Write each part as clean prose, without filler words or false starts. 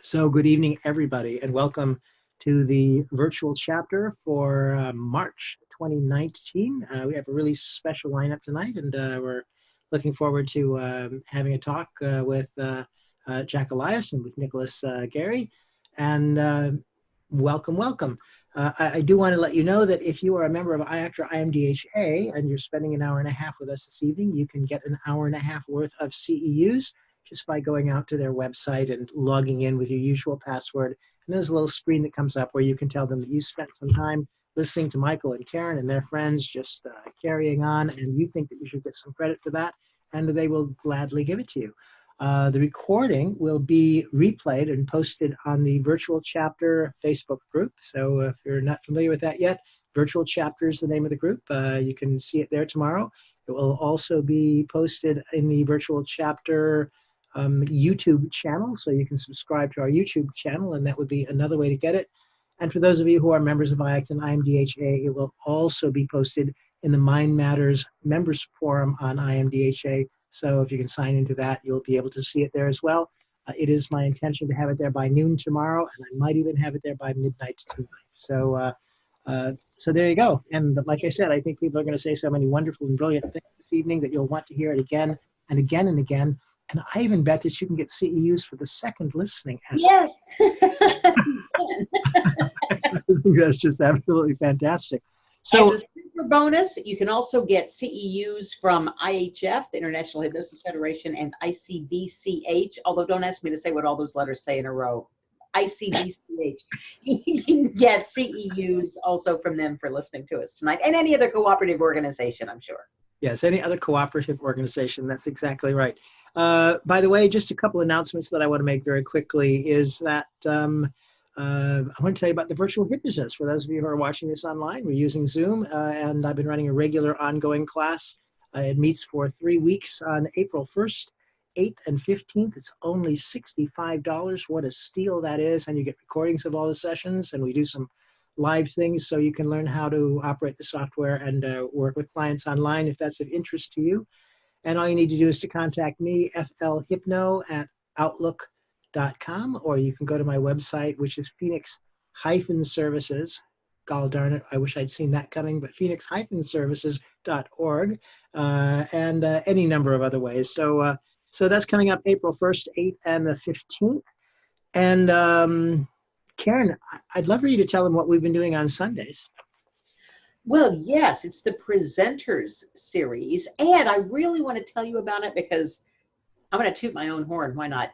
So good evening, everybody, and welcome to the virtual chapter for March 2019. We have a really special lineup tonight, and we're looking forward to having a talk with Jack Elias and with Nicolas Gerey. And welcome, welcome. I do want to let you know that if you are a member of IACTRA IMDHA and you're spending an hour and a half with us this evening, you can get an hour and a half worth of CEUs just by going out to their website and logging in with your usual password. And there's a little screen that comes up where you can tell them that you spent some time listening to Michael and Karen and their friends just carrying on, and you think that you should get some credit for that, and they will gladly give it to you. The recording will be replayed and posted on the Virtual Chapter Facebook group. So if you're not familiar with that yet, Virtual Chapter is the name of the group. You can see it there tomorrow. It will also be posted in the Virtual Chapter YouTube channel, so you can subscribe to our YouTube channel, and that would be another way to get it. And for those of you who are members of IACT and IMDHA, it will also be posted in the Mind Matters members forum on IMDHA. So if you can sign into that, you'll be able to see it there as well. It is my intention to have it there by noon tomorrow, and I might even have it there by midnight tonight. So there you go. And like I said, I think people are going to say so many wonderful and brilliant things this evening that you'll want to hear it again and again and again. And I even bet that you can get CEUs for the second listening. Yes. I think that's just absolutely fantastic. So, as a super bonus, you can also get CEUs from IHF, the International Hypnosis Federation, and ICBCH, although don't ask me to say what all those letters say in a row. ICBCH. You can get CEUs also from them for listening to us tonight, and any other cooperative organization, I'm sure. Yes, any other cooperative organization. That's exactly right. By the way, just a couple announcements that I want to make very quickly is that I want to tell you about the virtual hypnotist. For those of you who are watching this online, we're using Zoom, and I've been running a regular ongoing class. It meets for 3 weeks on April 1st, 8th, and 15th. It's only $65. What a steal that is. And you get recordings of all the sessions, and we do some live things so you can learn how to operate the software and work with clients online if that's of interest to you. And all you need to do is to contact me, flhypno@outlook.com, or you can go to my website, which is Phoenix-Services. Gall darn it, I wish I'd seen that coming, but Phoenix-Services.org, and any number of other ways. So that's coming up April 1st, 8th, and the 15th. And Karen, I'd love for you to tell them what we've been doing on Sundays. Well, yes, it's the Presenters series, and I really want to tell you about it because I'm going to toot my own horn. Why not?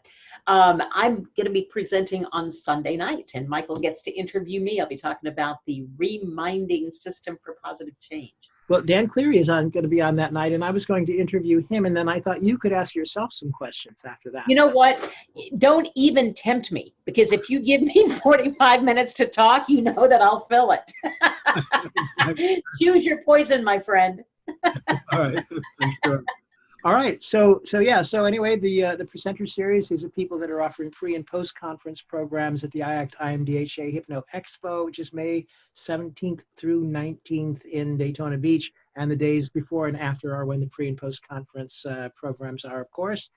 I'm going to be presenting on Sunday night, and Michael gets to interview me. I'll be talking about the reminding system for positive change. Well, Dan Cleary is going to be on that night, and I was going to interview him, and then I thought you could ask yourself some questions after that. You know what? Don't even tempt me, because if you give me 45 minutes to talk, you know that I'll fill it. Choose your poison, my friend. All right, I'm sure. All right, so anyway, the presenter series, these are people that are offering pre and post conference programs at the IACT IMDHA Hypno Expo, which is May 17th through 19th in Daytona Beach, and the days before and after are when the pre and post conference programs are, of course.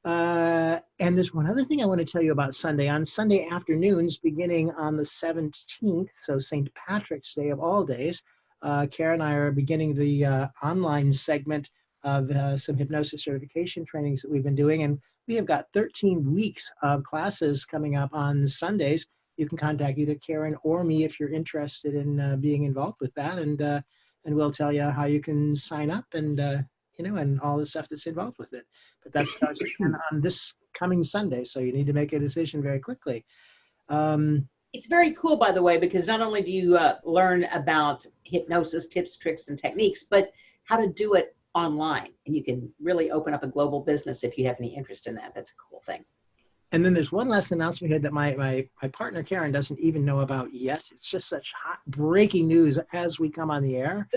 And there's one other thing I want to tell you about Sunday. On Sunday afternoons, beginning on the 17th, so St. Patrick's Day of all days, Karen and I are beginning the online segment of some hypnosis certification trainings that we've been doing. And we have got 13 weeks of classes coming up on Sundays. You can contact either Karen or me if you're interested in being involved with that. And we'll tell you how you can sign up and, and all the stuff that's involved with it. But that starts again on this coming Sunday. So you need to make a decision very quickly. It's very cool, by the way, because not only do you learn about hypnosis tips, tricks, and techniques, but how to do it online, and you can really open up a global business if you have any interest in that. That's a cool thing. And then there's one last announcement here that my partner Karen doesn't even know about yet. It's just such hot breaking news as we come on the air.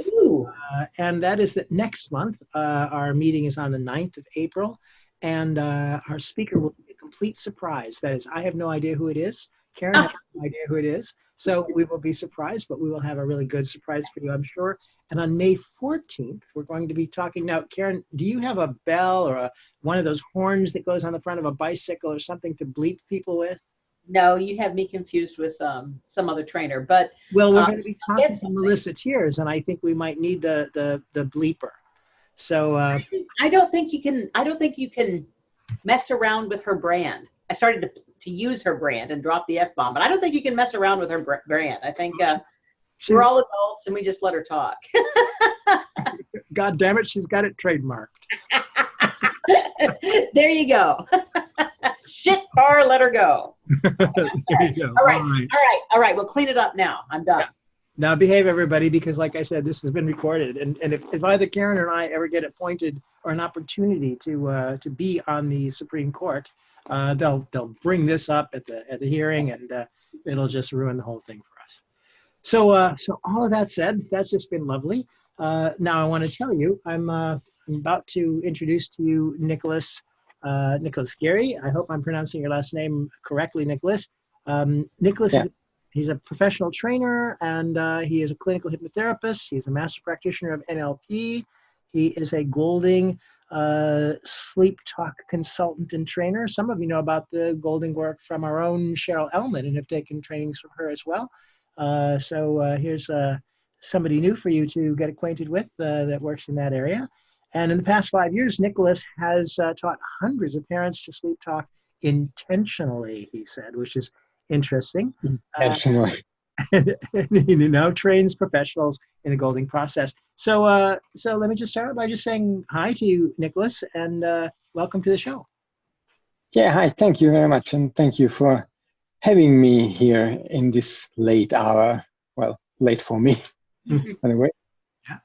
And that is that next month, our meeting is on the 9th of April, and our speaker will be a complete surprise. That is, I have no idea who it is. Karen has no idea who it is. So we will be surprised, but we will have a really good surprise for you, I'm sure. And on May 14th, we're going to be talking now. Karen, do you have a bell or one of those horns that goes on the front of a bicycle or something to bleep people with? No, you have me confused with some other trainer, but Well, we're going to be talking get to Melissa Tears, and I think we might need the bleeper. So I don't think you can. I don't think you can mess around with her brand. I started to use her brand and drop the F-bomb, but I don't think you can mess around with her brand. I think we're all adults and we just let her talk. God damn it, she's got it trademarked. There you go. Shit bar, let her go. There you go. All right. We'll clean it up now. I'm done. Yeah. Now behave, everybody, because like I said, this has been recorded. And if either Karen or I ever get appointed or an opportunity to be on the Supreme Court, they'll bring this up at the hearing, and it'll just ruin the whole thing for us. So all of that said, that's just been lovely. Now I want to tell you, I'm about to introduce to you Nicolas Gerey. I hope I'm pronouncing your last name correctly, Nicolas. Nicolas, yeah. He's a professional trainer, and he is a clinical hypnotherapist. He's a master practitioner of NLP. He is a Goulding sleep talk consultant and trainer. Some of you know about the Goulding work from our own Cheryl Ellman and have taken trainings from her as well. So here's somebody new for you to get acquainted with that works in that area. And in the past 5 years, Nicolas has taught hundreds of parents to sleep talk intentionally, he said, which is interesting. Intentionally. And trains professionals in the Goulding process. So let me just start by just saying hi to you, Nicolas, and welcome to the show. Yeah, hi. Thank you very much. And thank you for having me here in this late hour. Well, late for me, anyway. Yeah.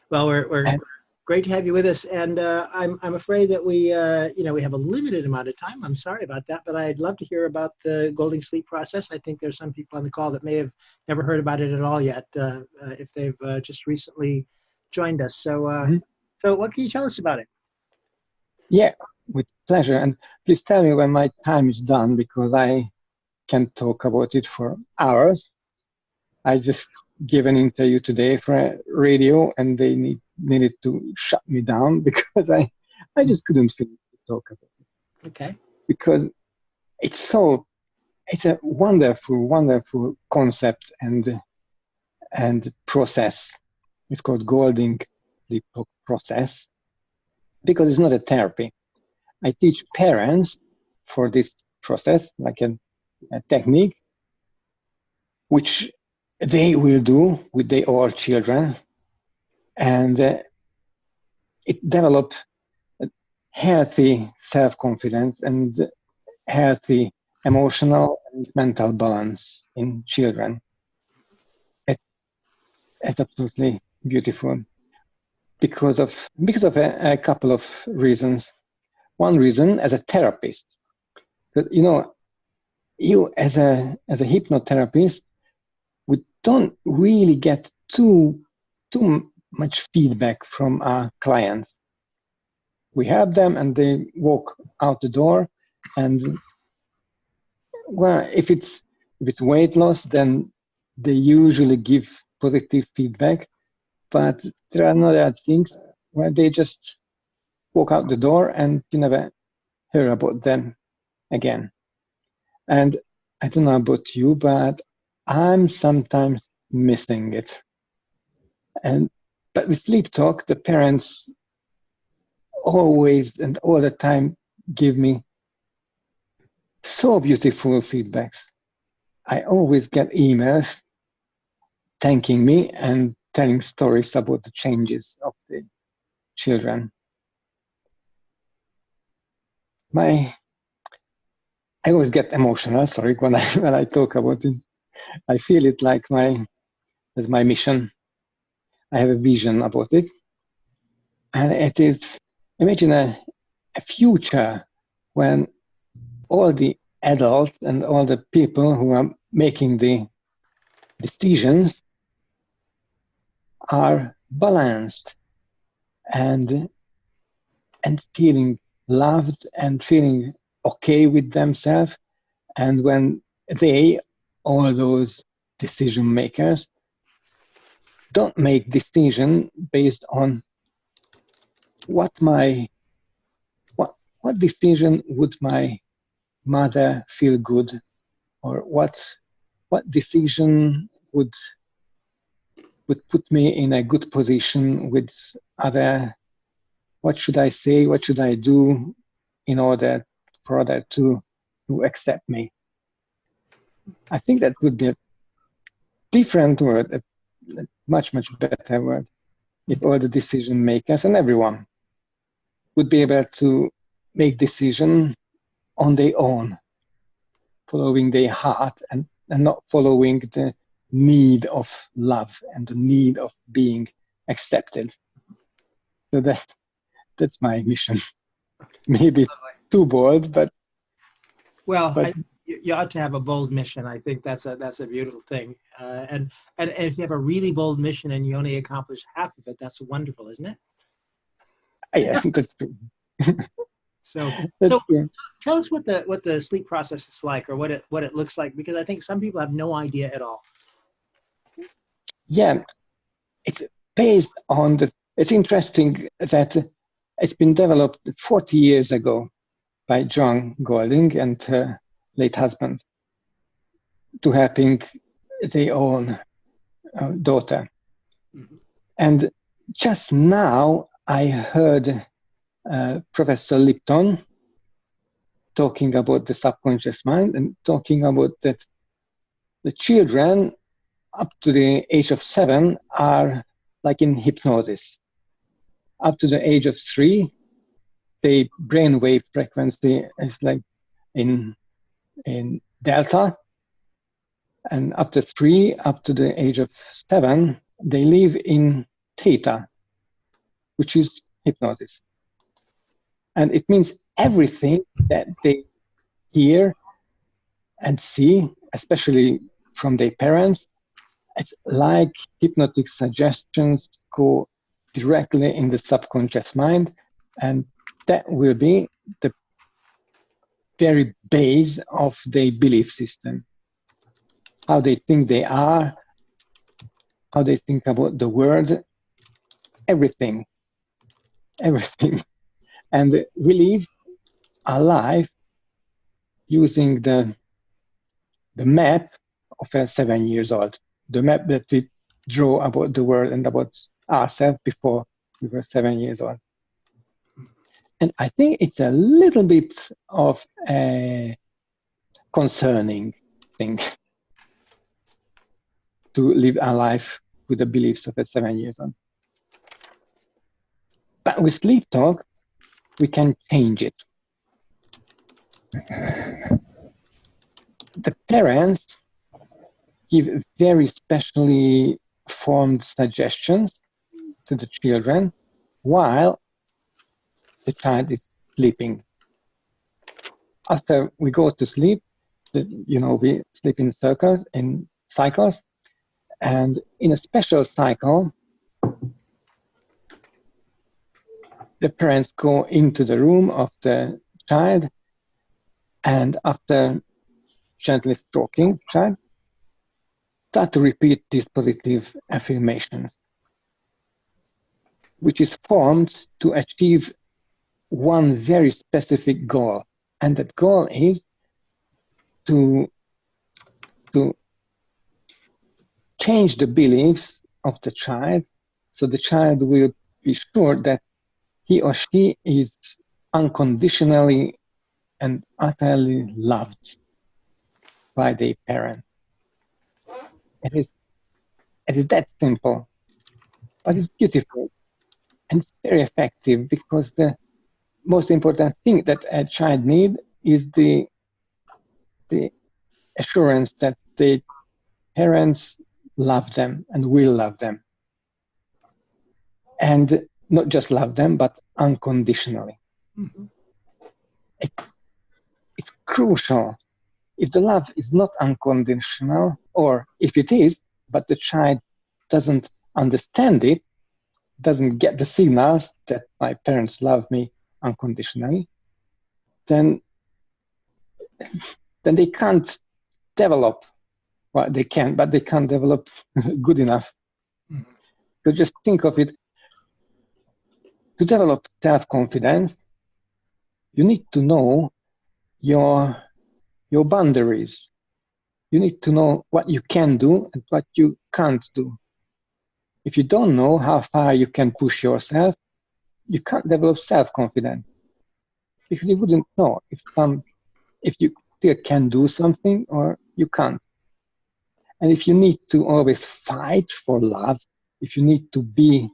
Well, we're great to have you with us, and I'm afraid that we have a limited amount of time. I'm sorry about that, but I'd love to hear about the Goulding sleep process. I think there's some people on the call that may have never heard about it at all yet, if they've just recently joined us. So, so what can you tell us about it? Yeah, with pleasure. And please tell me when my time is done, because I can talk about it for hours. I just gave an interview today for radio, and they needed to shut me down because I just couldn't finish to talk about it. Okay. Because it's a wonderful concept and process. It's called Goulding sleep talk process, because it's not a therapy. I teach parents for this process, like a technique, which they will do with their own children, and it develops healthy self-confidence and healthy emotional and mental balance in children. It's absolutely beautiful because of a couple of reasons. One reason, as a therapist, that you as a hypnotherapist, we don't really get too much feedback from our clients. We help them and they walk out the door, and well, if it's weight loss, then they usually give positive feedback, but there are other things where they just walk out the door and you never hear about them again. And I don't know about you, but I'm sometimes missing it. But with sleep talk, the parents always and all the time give me so beautiful feedbacks. I always get emails thanking me and telling stories about the changes of the children. I always get emotional, sorry, when I talk about it. I feel it like as my mission. I have a vision about it. And it is, imagine a future when all the adults and all the people who are making the decisions are balanced and feeling loved and feeling okay with themselves. And when all those decision makers, don't make decision based on what decision would my mother feel good or what decision would put me in a good position with other. What should I say? What should I do in order for others to accept me? I think that would be a different word, a much better word, if all the decision makers and everyone would be able to make decision on their own, following their heart and not following the need of love and the need of being accepted. So that's my mission. Maybe too bold, but you ought to have a bold mission. I think that's a beautiful thing. And if you have a really bold mission and you only accomplish half of it, that's wonderful, isn't it? Yeah, that's true. So tell us what the sleep process is like, or what it looks like, because I think some people have no idea at all. Yeah, it's based on it's interesting that it's been developed 40 years ago by John Goulding and her late husband to helping their own daughter. Mm-hmm. And just now I heard Professor Lipton talking about the subconscious mind and talking about that the children up to the age of 7 are like in hypnosis. Up to the age of 3, the brainwave frequency is like in delta, and after 3 up to the age of 7, they live in theta, which is hypnosis. And it means everything that they hear and see, especially from their parents, it's like hypnotic suggestions go directly in the subconscious mind, and that will be the very base of their belief system. How they think they are, how they think about the world, everything. And we live our life using the map of a 7 years old, the map that we draw about the world and about ourselves before we were 7 years old. And I think it's a little bit of a concerning thing to live our life with the beliefs of a 7 years old. But with sleep talk, we can change it. The parents give very specially formed suggestions to the children while the child is sleeping. After we go to sleep, we sleep in cycles, and in a special cycle, the parents go into the room of the child, and after gently stroking the child, start to repeat these positive affirmations, which is formed to achieve one very specific goal. And that goal is to change the beliefs of the child, so the child will be sure that he or she is unconditionally and utterly loved by their parent. It is that simple, but it's beautiful and it's very effective, because the most important thing that a child needs is the assurance that the parents love them and will love them. And not just love them, but unconditionally. Mm-hmm. It's crucial. If the love is not unconditional, or if it is, but the child doesn't understand it, doesn't get the signals that my parents love me unconditionally, then they can't develop. Well, they can, but they can't develop good enough. Mm-hmm. So just think of it. To develop self-confidence, you need to know your boundaries. you need to know what you can do and what you can't do. If you don't know how far you can push yourself, you can't develop self-confidence, because you wouldn't know if you still can do something or you can't. And if you need to always fight for love, if you need to be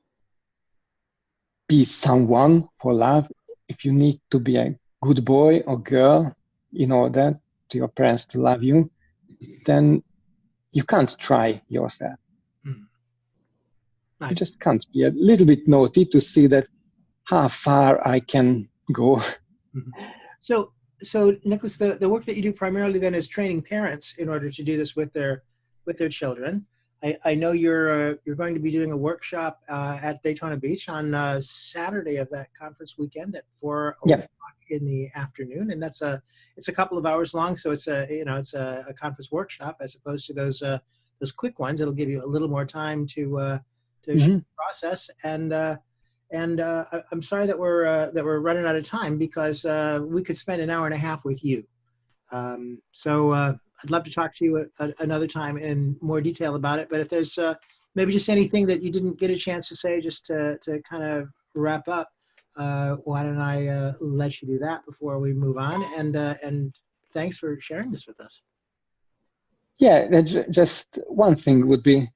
someone for love, if you need to be a good boy or girl in order to your parents to love you, then you can't try yourself. Nice. You just can't be a little bit naughty to see that how far I can go. So Nicholas, the work that you do primarily then is training parents in order to do this with their children. I know you're going to be doing a workshop at Daytona Beach on Saturday of that conference weekend at 4 o'clock in the afternoon, and it's a couple of hours long. So it's a conference workshop as opposed to those quick ones. It'll give you a little more time to process. And I'm sorry that we're running out of time, because we could spend an hour and a half with you. So I'd love to talk to you another time in more detail about it. But if there's maybe just anything that you didn't get a chance to say, just to kind of wrap up, why don't I let you do that before we move on? And thanks for sharing this with us. Yeah, just one thing would be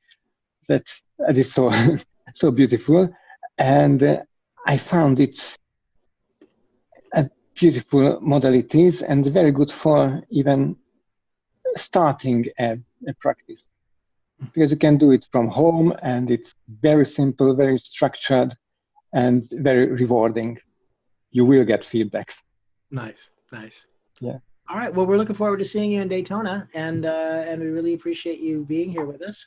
that it is so beautiful, and I found it a beautiful modalities and very good for even starting a practice, because you can do it from home, and it's very simple, very structured, and very rewarding. You will get feedbacks. Nice. Yeah. All right. Well, we're looking forward to seeing you in Daytona, and we really appreciate you being here with us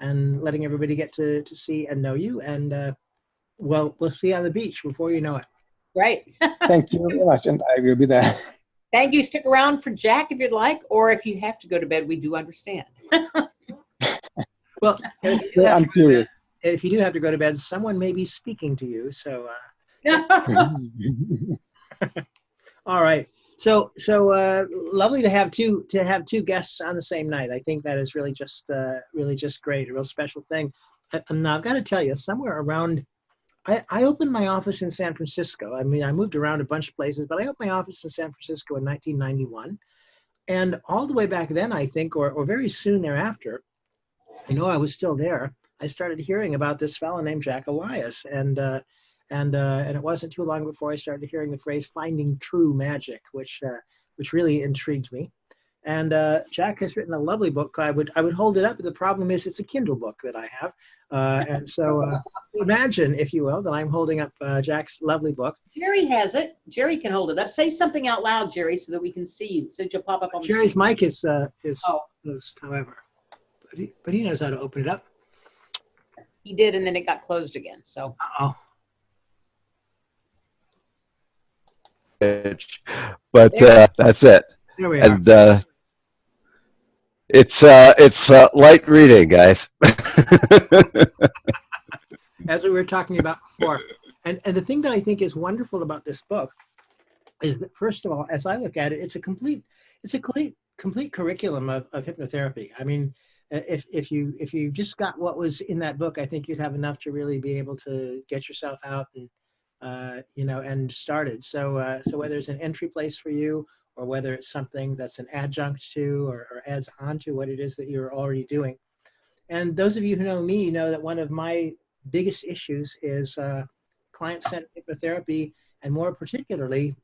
and letting everybody get to see and know you. And well, we'll see you on the beach before you know it. Right. Thank you very much, and I will be there. Thank you. Stick around for Jack if you'd like, or if you have to go to bed, we do understand. Well, I'm curious. If you do have to go to bed, someone may be speaking to you. So, all right. So lovely to have two guests on the same night. I think that is really just great, a real special thing. Now I've got to tell you, somewhere around, I opened my office in San Francisco. I mean, I moved around a bunch of places, but I opened my office in San Francisco in 1991. And all the way back then, I think, or very soon thereafter, I was still there, I started hearing about this fellow named Jack Elias. And it wasn't too long before I started hearing the phrase "finding true magic," which really intrigued me. And Jack has written a lovely book. I would hold it up, but the problem is it's a Kindle book that I have. And so imagine, if you will, that I'm holding up Jack's lovely book. Jerry has it. Jerry can hold it up. Say something out loud, Jerry, so that we can see you. So you'll pop up on the Jerry's screen. mic is closed, however, but he knows how to open it up. He did, and then it got closed again. So. Uh-oh. But that's it. There we are. And it's light reading, guys. As we were talking about before, and the thing that I think is wonderful about this book is that, first of all, as I look at it, it's a complete curriculum of hypnotherapy. I mean, if you just got what was in that book, I think you'd have enough to really be able to get yourself out and and started. So whether it's an entry place for you, or whether it's something that's an adjunct to or adds on to what it is that you're already doing. And those of you who know me know that one of my biggest issues is client-centered hypnotherapy, and more particularly,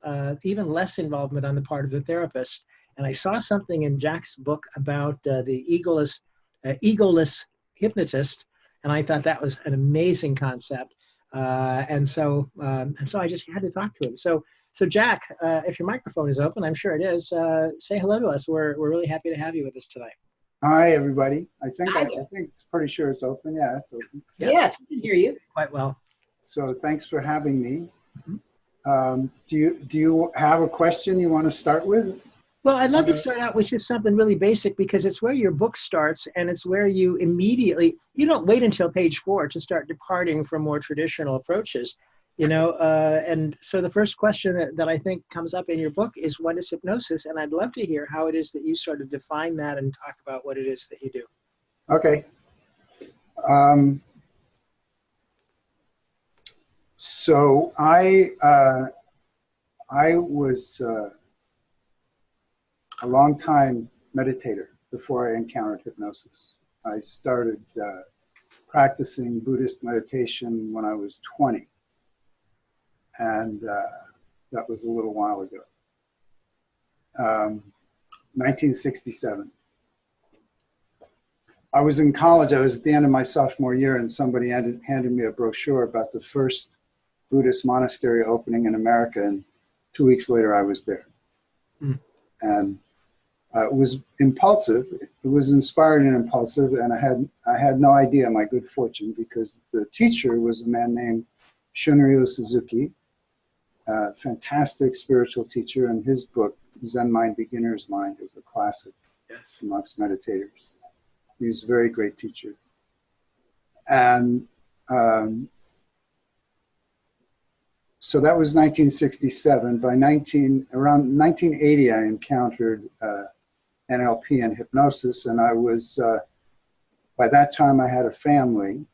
even less involvement on the part of the therapist. And I saw something in Jack's book about the egoless hypnotist, and I thought that was an amazing concept. And so I just had to talk to him. So Jack, if your microphone is open, I'm sure it is, say hello to us. We're really happy to have you with us tonight. Hi, everybody. I think Hi. it's pretty sure it's open. Yeah, it's open. Yes, we can hear you. Quite well. So thanks for having me. Mm-hmm. Do you have a question you want to start with? Well, I'd love to start out with just something really basic, because it's where your book starts, and it's where you immediately, you don't wait until page 4 to start departing from more traditional approaches. And so the first question that I think comes up in your book is, what is hypnosis? And I'd love to hear how it is that you sort of define that and talk about what it is that you do. Okay. So I was a long time meditator before I encountered hypnosis. I started practicing Buddhist meditation when I was 20. And that was a little while ago. 1967. I was in college. I was at the end of my sophomore year, and somebody handed me a brochure about the first Buddhist monastery opening in America, and 2 weeks later I was there. Mm. And it was impulsive. It was inspired and impulsive, and I had no idea my good fortune, because the teacher was a man named Shunryu Suzuki, a fantastic spiritual teacher, and his book, Zen Mind, Beginner's Mind, is a classic amongst meditators. He was a very great teacher. And so that was 1967. By around 1980, I encountered NLP and hypnosis, and I was, by that time I had a family,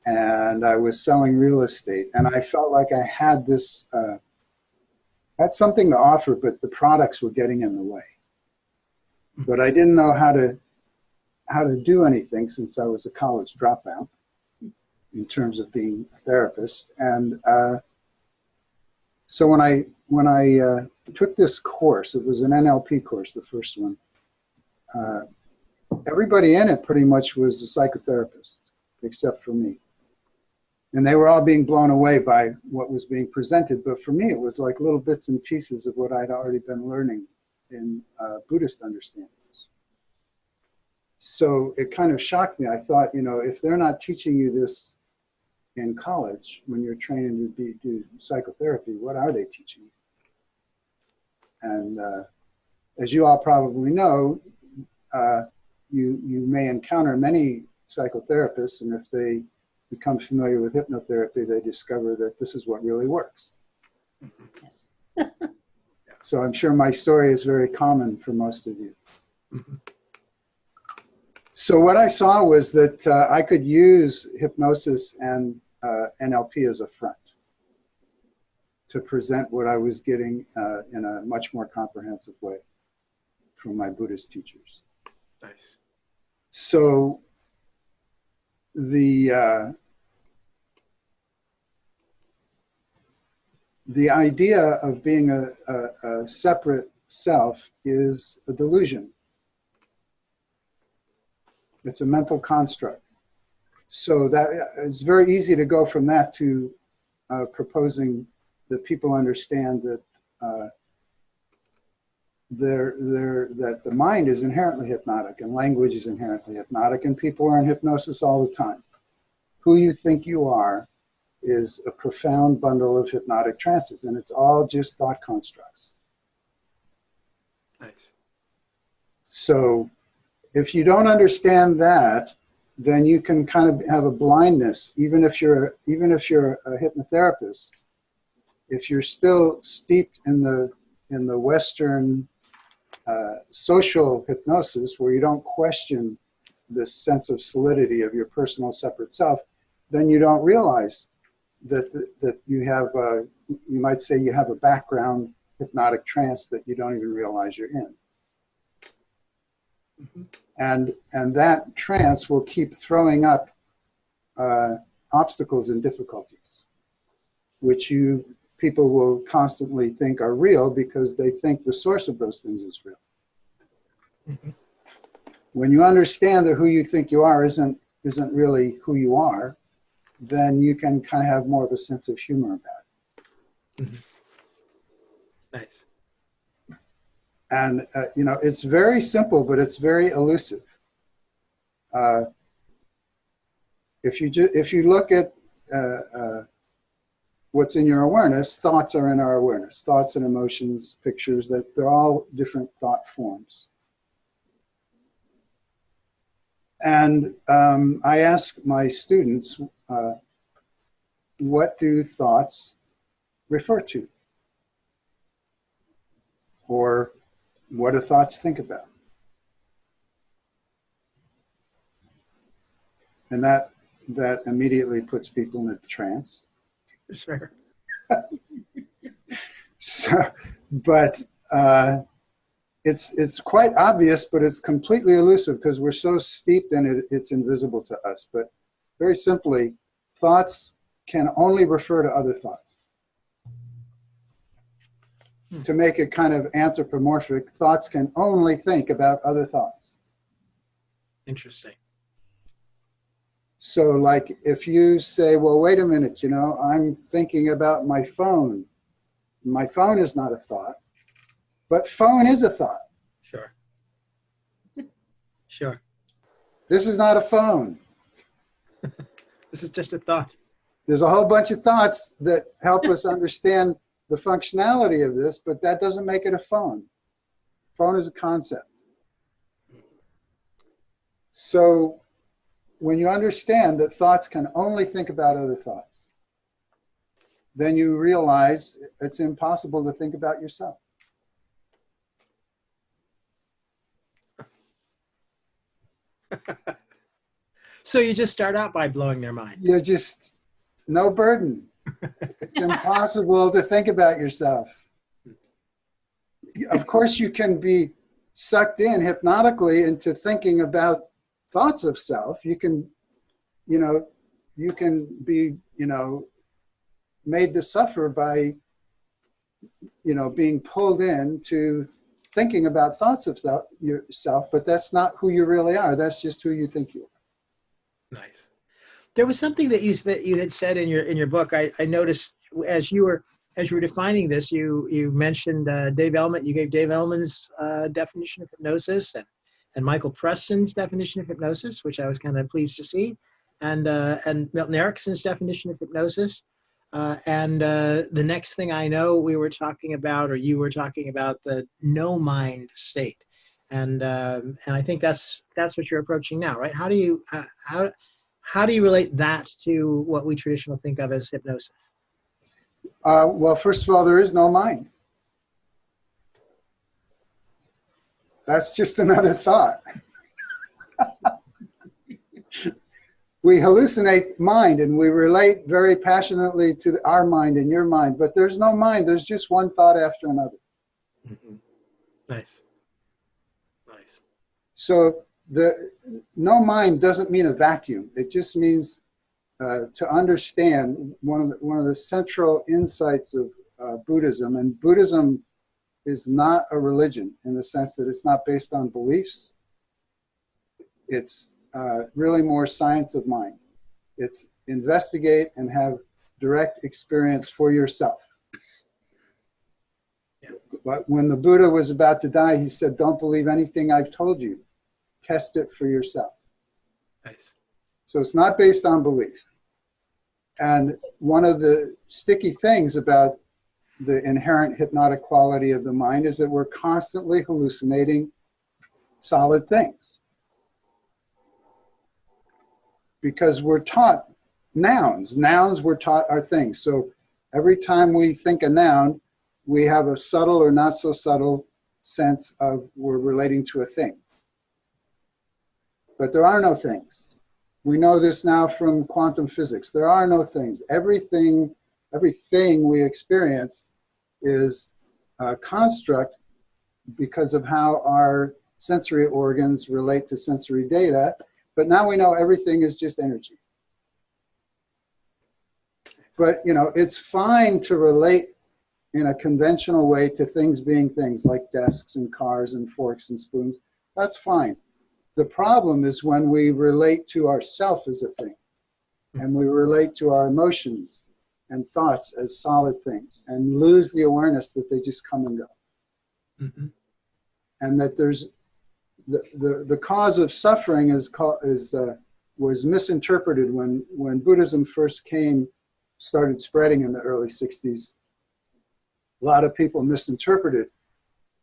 and I was selling real estate, and I felt like I had this, had something to offer, but the products were getting in the way. But I didn't know how to do anything, since I was a college dropout in terms of being a therapist. And so when I took this course, it was an NLP course, the first one, everybody in it pretty much was a psychotherapist, except for me. And they were all being blown away by what was being presented. But for me, it was like little bits and pieces of what I'd already been learning in Buddhist understandings. So it kind of shocked me. I thought, if they're not teaching you this in college when you're training to do psychotherapy, what are they teaching you? And as you all probably know, you may encounter many psychotherapists, and if they become familiar with hypnotherapy, they discover that this is what really works. Yes. So I'm sure my story is very common for most of you. Mm-hmm. So what I saw was that I could use hypnosis and NLP as a front to present what I was getting in a much more comprehensive way from my Buddhist teachers. Nice. So the idea of being a separate self is a delusion. It's a mental construct. So that it's very easy to go from that to proposing that people understand that that the mind is inherently hypnotic, and language is inherently hypnotic, and people are in hypnosis all the time. Who you think you are is a profound bundle of hypnotic trances, and it's all just thought constructs. Nice. So if you don't understand that, then you can kind of have a blindness, even if you're a hypnotherapist. If you're still steeped in the Western social hypnosis, where you don't question this sense of solidity of your personal separate self, then you don't realize that you have, you might say you have a background hypnotic trance that you don't even realize you're in. Mm-hmm. And that trance will keep throwing up obstacles and difficulties, which people will constantly think are real because they think the source of those things is real. Mm-hmm. When you understand that who you think you are isn't really who you are, then you can kind of have more of a sense of humor about it. Mm-hmm. Nice. And it's very simple, but it's very elusive. If you look at what's in your awareness, thoughts are in our awareness. Thoughts and emotions, pictures, that they're all different thought forms. And I ask my students, what do thoughts refer to? Or what do thoughts think about? And that immediately puts people in a trance. Sure. So, but it's quite obvious, but it's completely elusive because we're so steeped in it, it's invisible to us. But very simply, thoughts can only refer to other thoughts. To make it kind of anthropomorphic, thoughts can only think about other thoughts. Interesting. So like if you say, well, wait a minute, I'm thinking about my phone. My phone is not a thought, but phone is a thought. Sure. Sure. This is not a phone. This is just a thought. There's a whole bunch of thoughts that help us understand the functionality of this, but that doesn't make it a phone. Phone is a concept. So when you understand that thoughts can only think about other thoughts, then you realize it's impossible to think about yourself. So you just start out by blowing their mind. You're just no burden. It's impossible to think about yourself. Of course, you can be sucked in hypnotically into thinking about thoughts of self. You can be, made to suffer by, being pulled into thinking about thoughts of yourself, but that's not who you really are. That's just who you think you are. Nice. There was something that you had said in your book. I noticed as you were defining this, you mentioned Dave Ellman. You gave Dave Ellman's definition of hypnosis and Michael Preston's definition of hypnosis, which I was kind of pleased to see, and Milton Erickson's definition of hypnosis. And the next thing I know, we were talking about, or you were talking about, the no mind state, and I think that's what you're approaching now, right? How do you relate that to what we traditionally think of as hypnosis? Well, first of all, there is no mind. That's just another thought. We hallucinate mind and we relate very passionately to our mind and your mind, but there's no mind. There's just one thought after another. Mm-hmm. Nice. Nice. So the no mind doesn't mean a vacuum. It just means to understand one of the central insights of Buddhism. And Buddhism is not a religion in the sense that it's not based on beliefs. It's really more science of mind. It's investigate and have direct experience for yourself. Yeah. But when the Buddha was about to die, he said, don't believe anything I've told you. Test it for yourself. Nice. So it's not based on belief. And one of the sticky things about the inherent hypnotic quality of the mind is that we're constantly hallucinating solid things. Because we're taught nouns. Nouns we're taught are things. So every time we think a noun, we have a subtle or not so subtle sense of we're relating to a thing. But there are no things. We know this now from quantum physics. There are no things. Everything we experience is a construct because of how our sensory organs relate to sensory data. But now we know everything is just energy. But, it's fine to relate in a conventional way to things being things, like desks and cars and forks and spoons. That's fine. The problem is when we relate to ourself as a thing, and we relate to our emotions and thoughts as solid things, and lose the awareness that they just come and go. Mm-hmm. And that there's the cause of suffering was misinterpreted when Buddhism first started spreading in the early 60s. A lot of people misinterpreted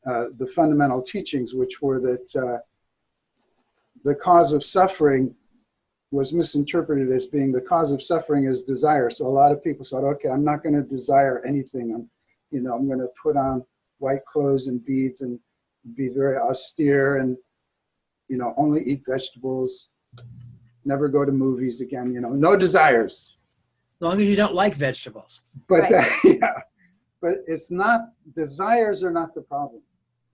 the fundamental teachings, which were that the cause of suffering was misinterpreted as being the cause of suffering is desire. So a lot of people thought, okay, I'm not going to desire anything. I'm going to put on white clothes and beads and be very austere and, only eat vegetables, never go to movies again, no desires. As long as you don't like vegetables. But Right. but it's not, desires are not the problem.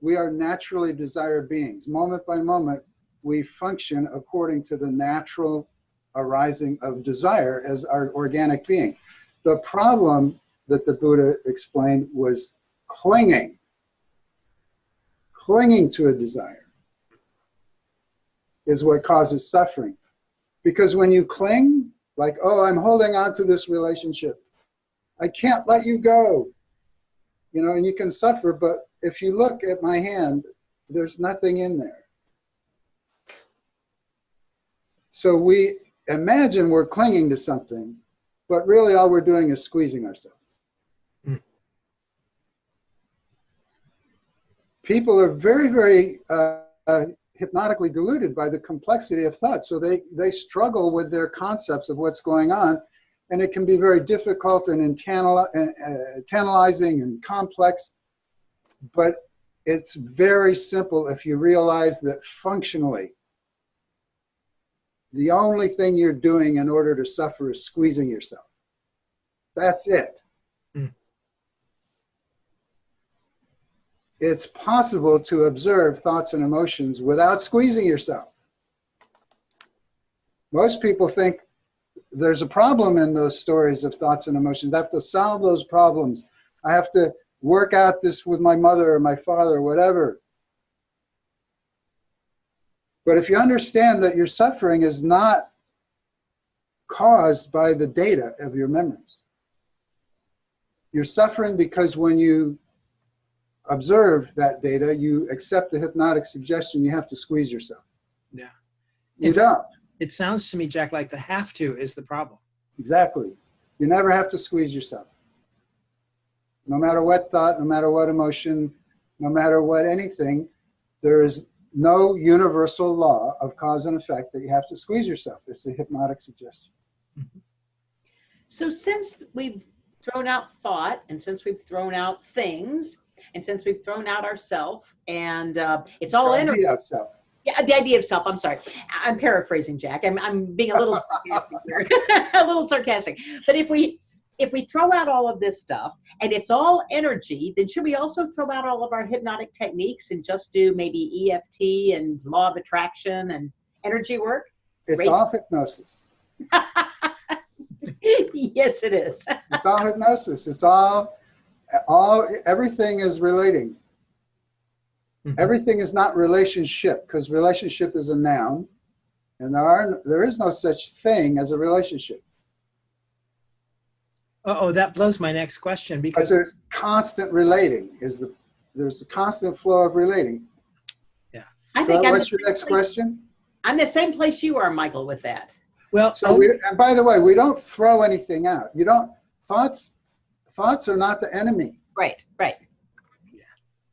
We are naturally desire beings. Moment by moment, we function according to the natural arising of desire as our organic being. The problem that the Buddha explained was clinging to a desire is what causes suffering. Because when you cling, like, oh, I'm holding on to this relationship, I can't let you go, and you can suffer, but if you look at my hand, there's nothing in there. So we imagine we're clinging to something, but really all we're doing is squeezing ourselves. People are very, very hypnotically deluded by the complexity of thought. So they struggle with their concepts of what's going on, and it can be very difficult and tantalizing and complex. But it's very simple if you realize that functionally, the only thing you're doing in order to suffer is squeezing yourself. That's it. It's possible to observe thoughts and emotions without squeezing yourself. Most people think there's a problem in those stories of thoughts and emotions. I have to solve those problems. I have to work out this with my mother or my father or whatever. But if you understand that your suffering is not caused by the data of your memories, you're suffering because when you observe that data, you accept the hypnotic suggestion, you have to squeeze yourself. Yeah. You don't. It sounds to me, Jack, like the have to is the problem. Exactly. You never have to squeeze yourself. No matter what thought, no matter what emotion, no matter what anything, there is no universal law of cause and effect that you have to squeeze yourself. It's a hypnotic suggestion. So since we've thrown out thought, and since we've thrown out things, and since we've thrown out ourself, and it's all energy. The idea of self. Yeah, the idea of self. I'm sorry. I'm paraphrasing, Jack. I'm being a little sarcastic here. A little sarcastic. But if we throw out all of this stuff and it's all energy, then should we also throw out all of our hypnotic techniques and just do maybe EFT and law of attraction and energy work? It's all hypnosis. Yes, it is. It's all hypnosis. It's all everything is relating. Everything is not relationship, because relationship is a noun, and there is no such thing as a relationship. Oh, that blows my next question, because But there's constant relating. There's a constant flow of relating. Yeah. I think What's your next question? I'm the same place you are, Michael, with that. well, So and by the way, we don't throw anything out. Thoughts are not the enemy. Right.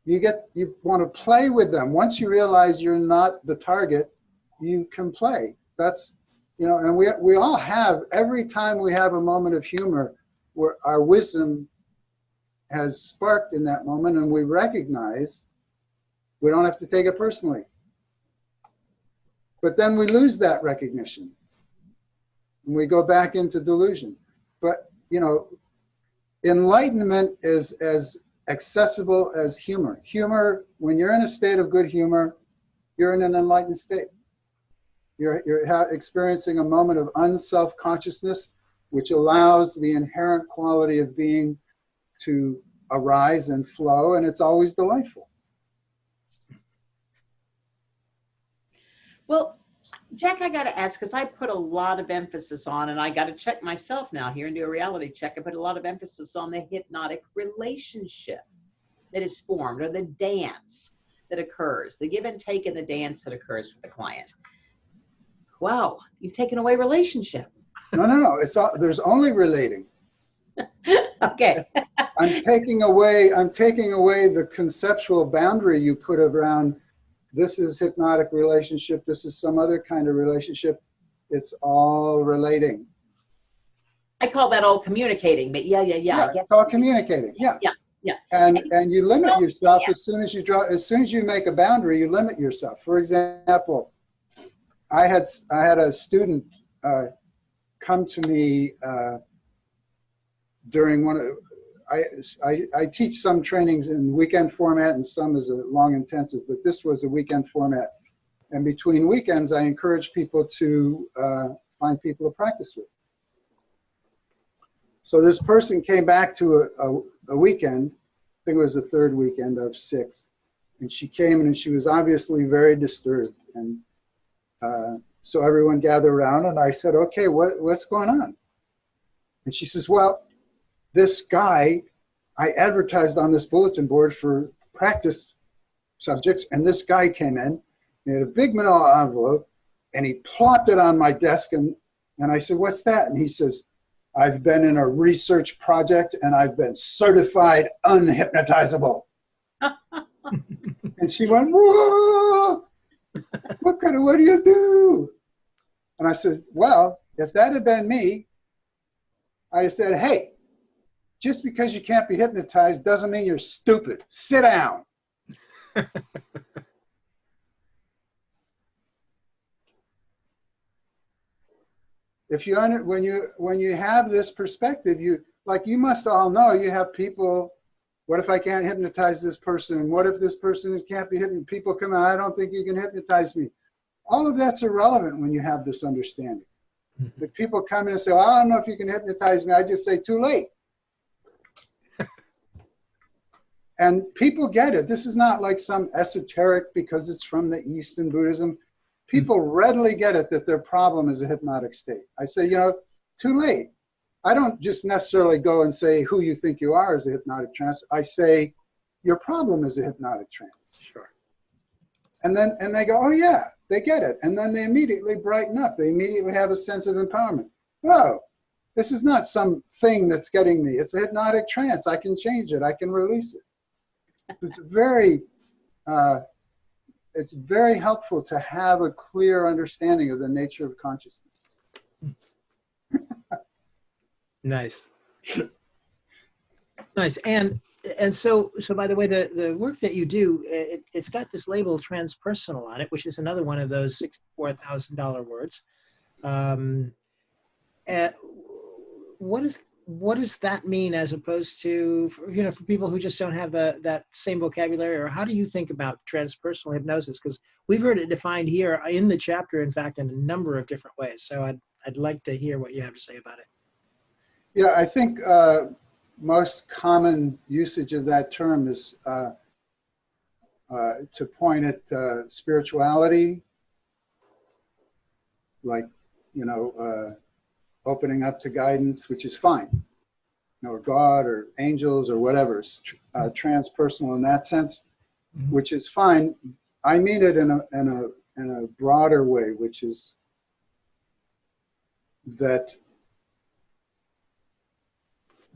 You want to play with them. Once you realize you're not the target, you can play. That's, and we all have, every time we have a moment of humor where our wisdom has sparked in that moment and we recognize, we don't have to take it personally. But then we lose that recognition and we go back into delusion. But, enlightenment is as accessible as humor. Humor, when you're in a state of good humor, you're in an enlightened state. You're experiencing a moment of unself-consciousness, which allows the inherent quality of being to arise and flow, and it's always delightful. Well, Jack, I got to ask, because I put a lot of emphasis on, and I got to check myself now here and do a reality check. I put a lot of emphasis on the hypnotic relationship that is formed, or the dance that occurs, the give and take in the dance that occurs with the client. Wow, you've taken away relationship. No, there's only relating. Okay. I'm taking away the conceptual boundary you put around this is hypnotic relationship, this is some other kind of relationship. It's all relating. I call that all communicating, but yeah. I guess. It's all communicating. Yeah. Yeah. And you limit yourself as soon as you make a boundary, you limit yourself. For example, I had a student come to me during one of, I teach some trainings in weekend format and some as a long intensive, but this was a weekend format. And between weekends, I encourage people to find people to practice with. So this person came back to a weekend, I think it was the third weekend of 6, and she came in and she was obviously very disturbed. And so everyone gathered around and I said, okay, what's going on? And she says, well, this guy, I advertised on this bulletin board for practice subjects, and this guy came in, he had a big manila envelope, and he plopped it on my desk, and I said, what's that? And he says, I've been in a research project, and I've been certified unhypnotizable. And she went, whoa, what do you do? And I said, well, if that had been me, I'd have said, hey, just because you can't be hypnotized doesn't mean you're stupid. Sit down. If you when you have this perspective, you must all know, you have people. What if I can't hypnotize this person? What if this person can't be hypnotized? People come out, I don't think you can hypnotize me. All of that's irrelevant when you have this understanding. The people come in and say, well, I don't know if you can hypnotize me. I just say, too late. And people get it. This is not like some esoteric because it's from the East in Buddhism. People readily get it that their problem is a hypnotic state. I say, too late. I don't just necessarily go and say who you think you are is a hypnotic trance. I say your problem is a hypnotic trance. Sure. And they go, oh yeah, they get it. And then they immediately brighten up. They immediately have a sense of empowerment. Whoa, this is not some thing that's getting me. It's a hypnotic trance. I can change it. I can release it. It's very helpful to have a clear understanding of the nature of consciousness. Nice. Nice. And so by the way, the work that you do, it's got this label transpersonal on it, which is another one of those $64,000 words. What does that mean as opposed to, for people who just don't have that same vocabulary? Or how do you think about transpersonal hypnosis? Because we've heard it defined here in the chapter, in fact, in a number of different ways. So I'd like to hear what you have to say about it. Yeah, I think most common usage of that term is to point at spirituality, like, opening up to guidance, which is fine, or God or angels or whatever. It's transpersonal in that sense, which is fine. I mean it in a broader way, which is that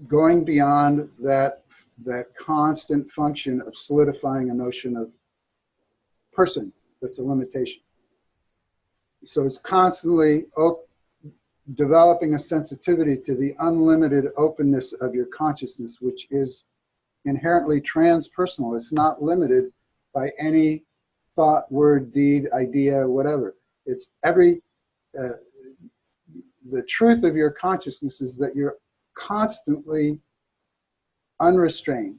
going beyond that constant function of solidifying a notion of person, that's a limitation. So it's constantly developing a sensitivity to the unlimited openness of your consciousness, which is inherently transpersonal. It's not limited by any thought, word, deed, idea, whatever. It's the truth of your consciousness is that you're constantly unrestrained.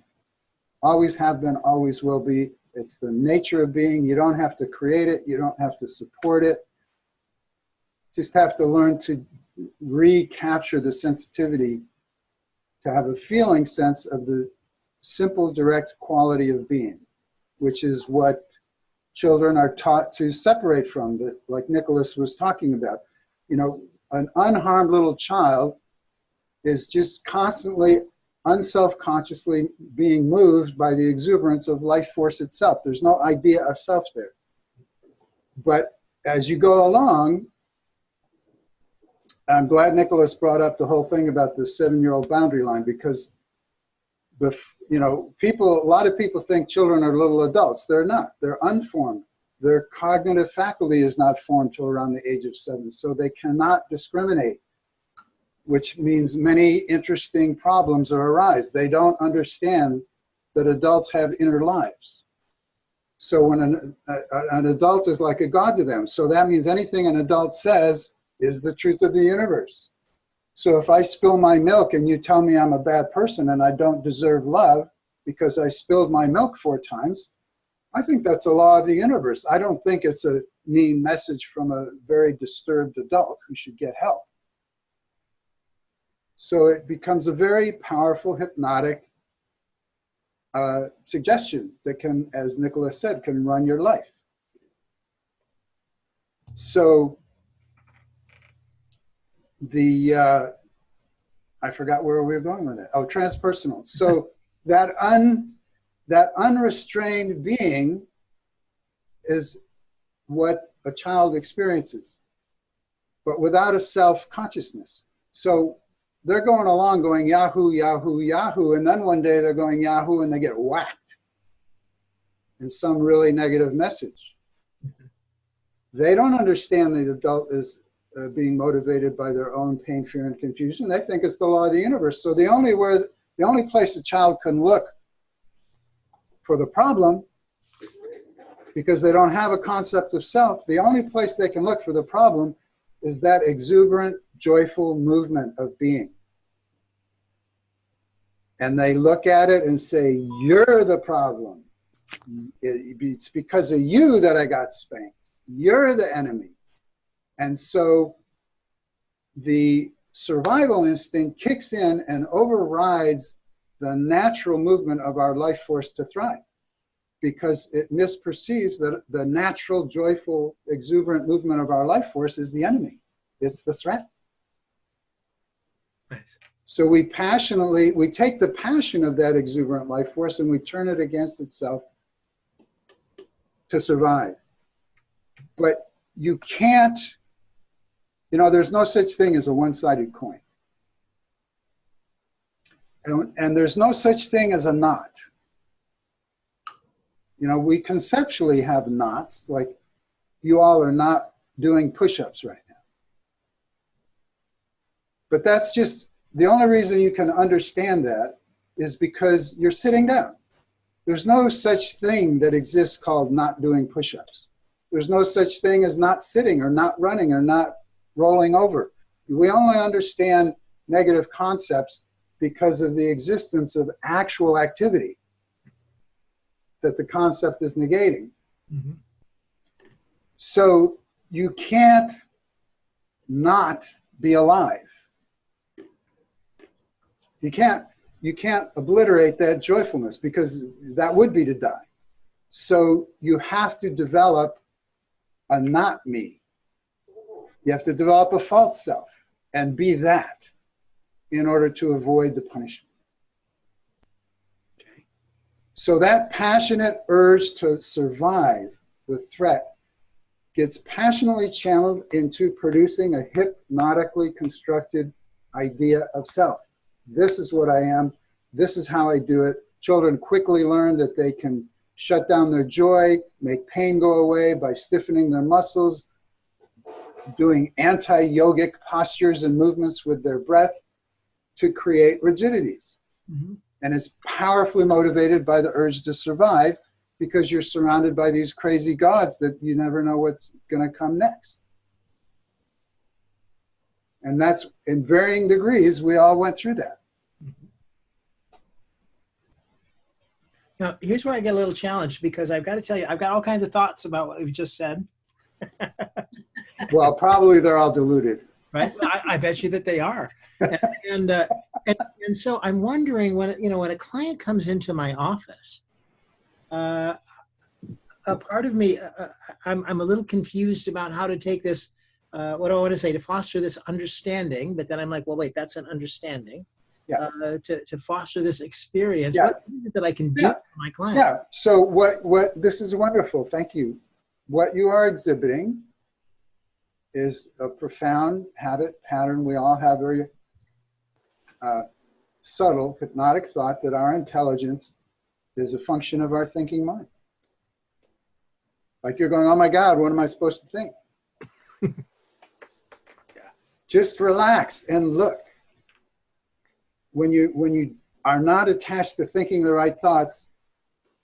Always have been, always will be. It's the nature of being. You don't have to create it. You don't have to support it. Just have to learn to recapture the sensitivity, to have a feeling sense of the simple, direct quality of being, which is what children are taught to separate from, that, like Nicolas was talking about. An unharmed little child is just constantly, unself-consciously being moved by the exuberance of life force itself. There's no idea of self there. But as you go along, I'm glad Nicolas brought up the whole thing about the 7-year-old boundary line, because a lot of people think children are little adults. They're not. They're unformed. their cognitive faculty is not formed till around the age of 7. So they cannot discriminate, which means many interesting problems arise. They don't understand that adults have inner lives. So when an adult is like a god to them, so that means anything an adult says is the truth of the universe. So if I spill my milk and you tell me I'm a bad person and I don't deserve love because I spilled my milk 4 times, I think that's a law of the universe. I don't think it's a mean message from a very disturbed adult who should get help. So it becomes a very powerful hypnotic suggestion that can, as Nicolas said, can run your life. So I forgot where we were going with it. Oh, transpersonal. So that unrestrained being is what a child experiences, but without a self-consciousness. So they're going along going Yahoo, Yahoo, Yahoo, and then one day they're going Yahoo and they get whacked in some really negative message. They don't understand the adult is being motivated by their own pain, fear, and confusion. They think it's the law of the universe. So the only place a child can look for the problem, because they don't have a concept of self, the only place they can look for the problem is that exuberant, joyful movement of being. And they look at it and say, you're the problem. It's because of you that I got spanked. You're the enemy. And so the survival instinct kicks in and overrides the natural movement of our life force to thrive, because it misperceives that the natural, joyful, exuberant movement of our life force is the enemy. It's the threat. Nice. So we take the passion of that exuberant life force and we turn it against itself to survive. But you can't, there's no such thing as a one-sided coin. And there's no such thing as a knot. We conceptually have knots, like you all are not doing push-ups right now. But that's just, the only reason you can understand that is because you're sitting down. There's no such thing that exists called not doing push-ups. There's no such thing as not sitting or not running or not rolling over. We only understand negative concepts because of the existence of actual activity that the concept is negating. Mm-hmm. So you can't not be alive. You can't obliterate that joyfulness, because that would be to die. So you have to develop a not me. You have to develop a false self and be that in order to avoid the punishment. Okay. So that passionate urge to survive the threat gets passionately channeled into producing a hypnotically constructed idea of self. This is what I am. This is how I do it. Children quickly learn that they can shut down their joy, make pain go away by stiffening their muscles, doing anti-yogic postures and movements with their breath to create rigidities. Mm-hmm. And it's powerfully motivated by the urge to survive, because you're surrounded by these crazy gods that you never know what's going to come next. And that's, in varying degrees, we all went through that. Now, here's where I get a little challenged, because I've got to tell you, I've got all kinds of thoughts about what we've just said. Well, probably they're all diluted. Right? I bet you that they are. And so I'm wondering, when a client comes into my office, a part of me, I'm a little confused about how to take this, what do I want to say, to foster this understanding, but then I'm like, well, wait, that's an understanding. Yeah. To foster this experience. Yeah. What is it that I can do for my client? Yeah. So what this is wonderful. Thank you. What you are exhibiting is a profound habit pattern. We all have very subtle hypnotic thought that our intelligence is a function of our thinking mind. Like you're going, oh my God, what am I supposed to think? Just relax and look. When you are not attached to thinking the right thoughts,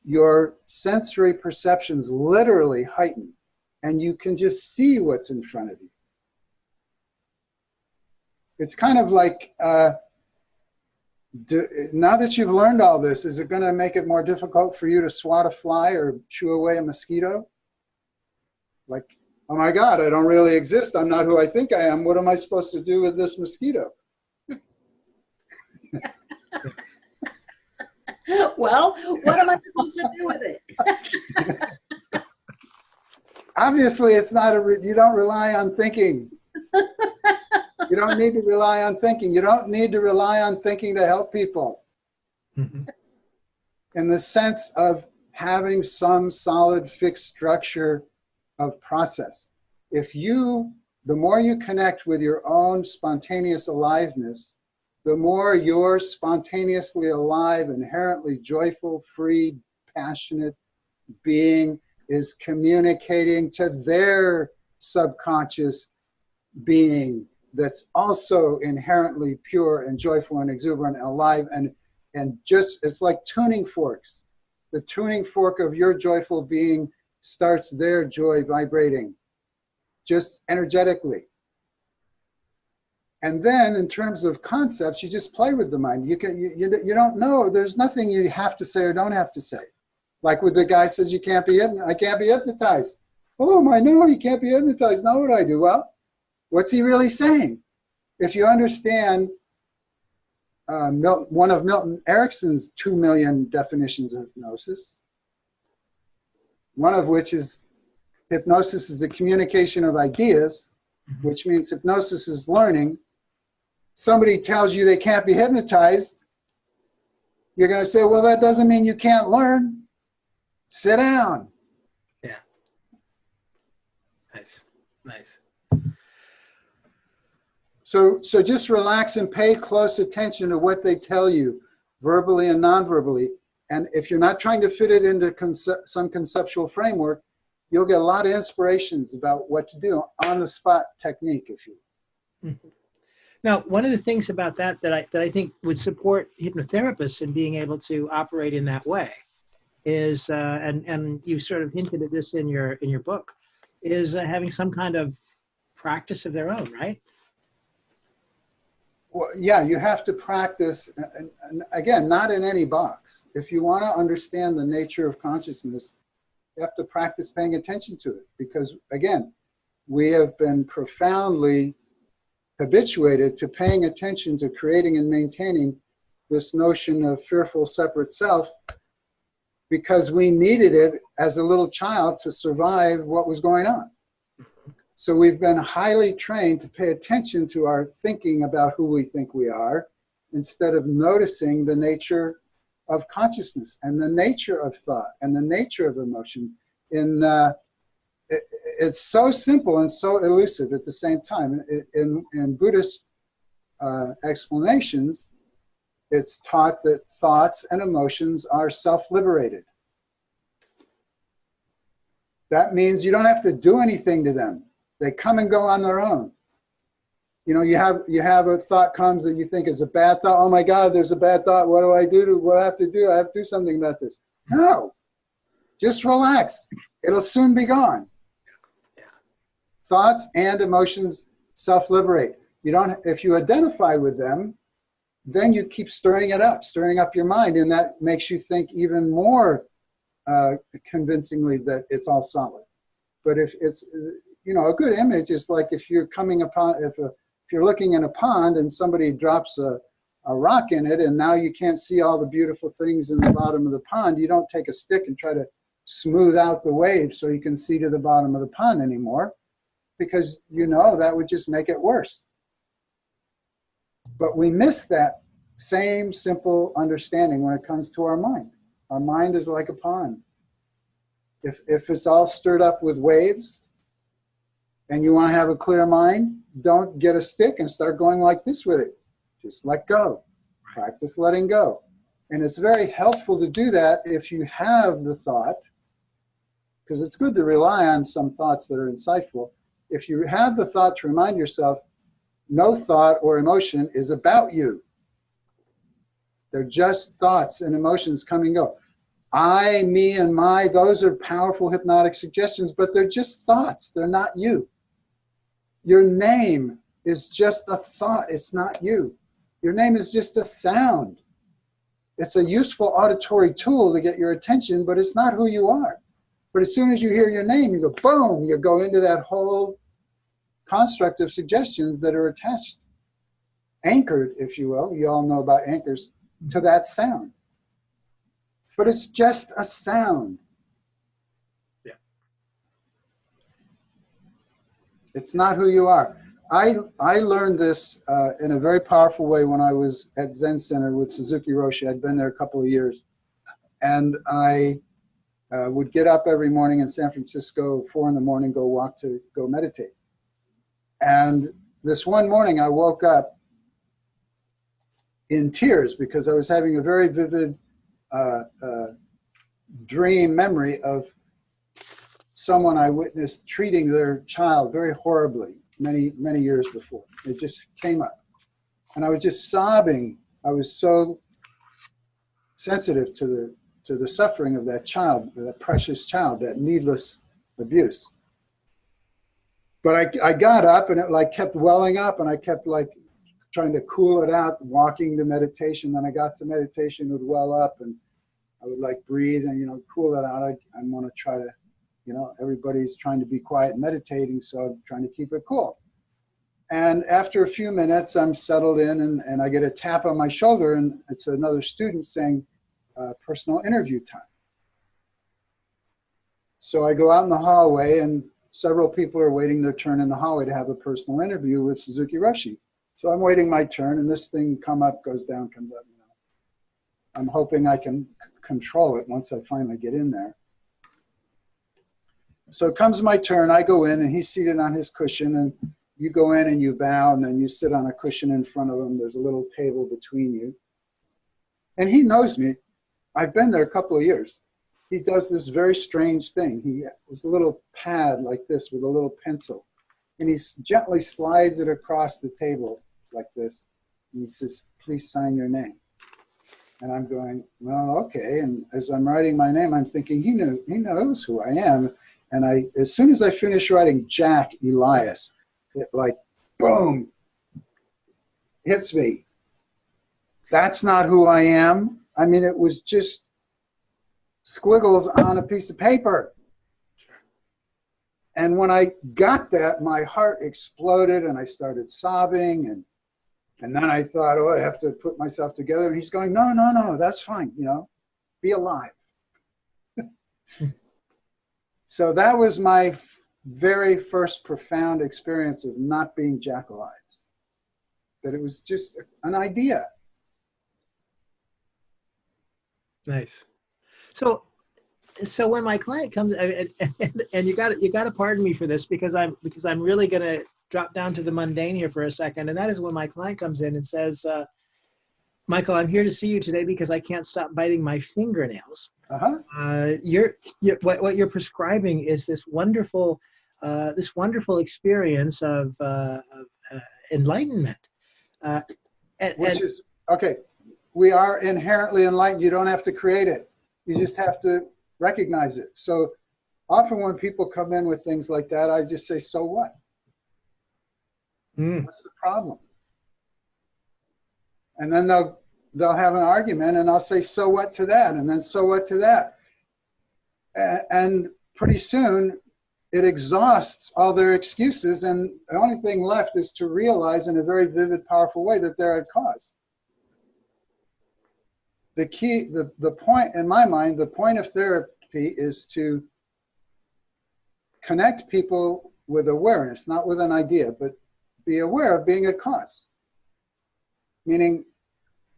your sensory perceptions literally heighten, and you can just see what's in front of you. It's kind of like, now that you've learned all this, is it going to make it more difficult for you to swat a fly or shoo away a mosquito? Like, oh my God, I don't really exist. I'm not who I think I am. What am I supposed to do with this mosquito? Well, what am I supposed to do with it? Obviously, it's not you don't rely on thinking. You don't need to rely on thinking. You don't need to rely on thinking to help people. In the sense of having some solid fixed structure of process. The more you connect with your own spontaneous aliveness, the more your spontaneously alive, inherently joyful, free, passionate being is communicating to their subconscious being that's also inherently pure and joyful and exuberant and alive, and just, it's like tuning forks. The tuning fork of your joyful being starts their joy vibrating, just energetically. And then in terms of concepts, you just play with the mind. You don't know, there's nothing you have to say or don't have to say. Like with the guy says, I can't be hypnotized. Oh, I know you can't be hypnotized. Now what do I do? Well, what's he really saying? If you understand one of Milton Erickson's 2 million definitions of hypnosis, one of which is hypnosis is the communication of ideas, which means hypnosis is learning. Somebody tells you they can't be hypnotized, you're going to say, well, that doesn't mean you can't learn. Sit down. Yeah. Nice. So just relax and pay close attention to what they tell you, verbally and non-verbally. And if you're not trying to fit it into some conceptual framework, you'll get a lot of inspirations about what to do, on-the-spot technique, if you will. Now, one of the things about that I think would support hypnotherapists in being able to operate in that way is, and you sort of hinted at this in your book, is having some kind of practice of their own, right? Well, yeah, you have to practice, and again, not in any box. If you want to understand the nature of consciousness, you have to practice paying attention to it, because again, we have been profoundly habituated to paying attention to creating and maintaining this notion of fearful separate self, because we needed it as a little child to survive what was going on. So we've been highly trained to pay attention to our thinking about who we think we are, instead of noticing the nature of consciousness and the nature of thought and the nature of emotion. It's so simple and so elusive at the same time. In Buddhist explanations, it's taught that thoughts and emotions are self-liberated. That means you don't have to do anything to them. They come and go on their own. You know, you have a thought comes that you think is a bad thought. Oh my God, there's a bad thought. What do I do? What do I have to do? I have to do something about this. No, just relax. It'll soon be gone. Thoughts and emotions self-liberate. You don't, if you identify with them, then you keep stirring up your mind, and that makes you think even more convincingly that it's all solid. But if it's, you know, a good image is like if you're coming upon, if you're looking in a pond and somebody drops a rock in it, and now you can't see all the beautiful things in the bottom of the pond, you don't take a stick and try to smooth out the waves so you can see to the bottom of the pond anymore, because you know that would just make it worse. But we miss that same simple understanding when it comes to our mind. Our mind is like a pond. If it's all stirred up with waves and you want to have a clear mind, don't get a stick and start going like this with it. Just let go. Practice letting go. And it's very helpful to do that if you have the thought, because it's good to rely on some thoughts that are insightful. If you have the thought to remind yourself, no thought or emotion is about you. They're just thoughts and emotions come and go. I, me, and my, those are powerful hypnotic suggestions, but they're just thoughts. They're not you. Your name is just a thought. It's not you. Your name is just a sound. It's a useful auditory tool to get your attention, but it's not who you are. But as soon as you hear your name, you go, boom, you go into that whole construct of suggestions that are attached, anchored, if you will. You all know about anchors, to that sound. But it's just a sound. Yeah. It's not who you are. I learned this in a very powerful way when I was at Zen Center with Suzuki Roshi. I'd been there a couple of years. And I would get up every morning in San Francisco, 4 in the morning, go meditate. And this one morning I woke up in tears because I was having a very vivid dream memory of someone I witnessed treating their child very horribly many years before. It just came up. And I was just sobbing. I was so sensitive to the suffering of that child, that precious child, that needless abuse. But I got up and it like kept welling up and I kept like trying to cool it out, walking to meditation. Then I got to meditation, it would well up and I would like breathe and, cool it out. I want to try to, everybody's trying to be quiet and meditating, so I'm trying to keep it cool. And after a few minutes, I'm settled in and I get a tap on my shoulder and it's another student saying, personal interview time. So I go out in the hallway and several people are waiting their turn in the hallway to have a personal interview with Suzuki Roshi. So I'm waiting my turn and this thing come up, goes down, comes up. I'm hoping I can control it once I finally get in there. So it comes my turn, I go in and he's seated on his cushion and you go in and you bow and then you sit on a cushion in front of him. There's a little table between you. And he knows me. I've been there a couple of years. He does this very strange thing. He has a little pad like this with a little pencil. And he gently slides it across the table like this. And he says, please sign your name. And I'm going, well, okay. And as I'm writing my name, I'm thinking, he knows who I am. And as soon as I finish writing Jack Elias, it like, boom, hits me. That's not who I am. I mean, it was just squiggles on a piece of paper. And when I got that, my heart exploded and I started sobbing. And then I thought, oh, I have to put myself together. And he's going, no, that's fine. Be alive. So that was my very first profound experience of not being Jack Elias. That it was just an idea. Nice. So when my client comes, and you got to pardon me for this because I'm really going to drop down to the mundane here for a second, and that is when my client comes in and says, Michael, I'm here to see you today because I can't stop biting my fingernails. What you're prescribing is this wonderful experience of enlightenment. Okay. We are inherently enlightened. You don't have to create it. You just have to recognize it. So often when people come in with things like that, I just say, so what? What's the problem? And then they'll have an argument and I'll say, so what to that? And then so what to that? And pretty soon it exhausts all their excuses. And the only thing left is to realize in a very vivid, powerful way that they're at cause. The key, the point in my mind, the point of therapy is to connect people with awareness, not with an idea, but be aware of being at cause. Meaning,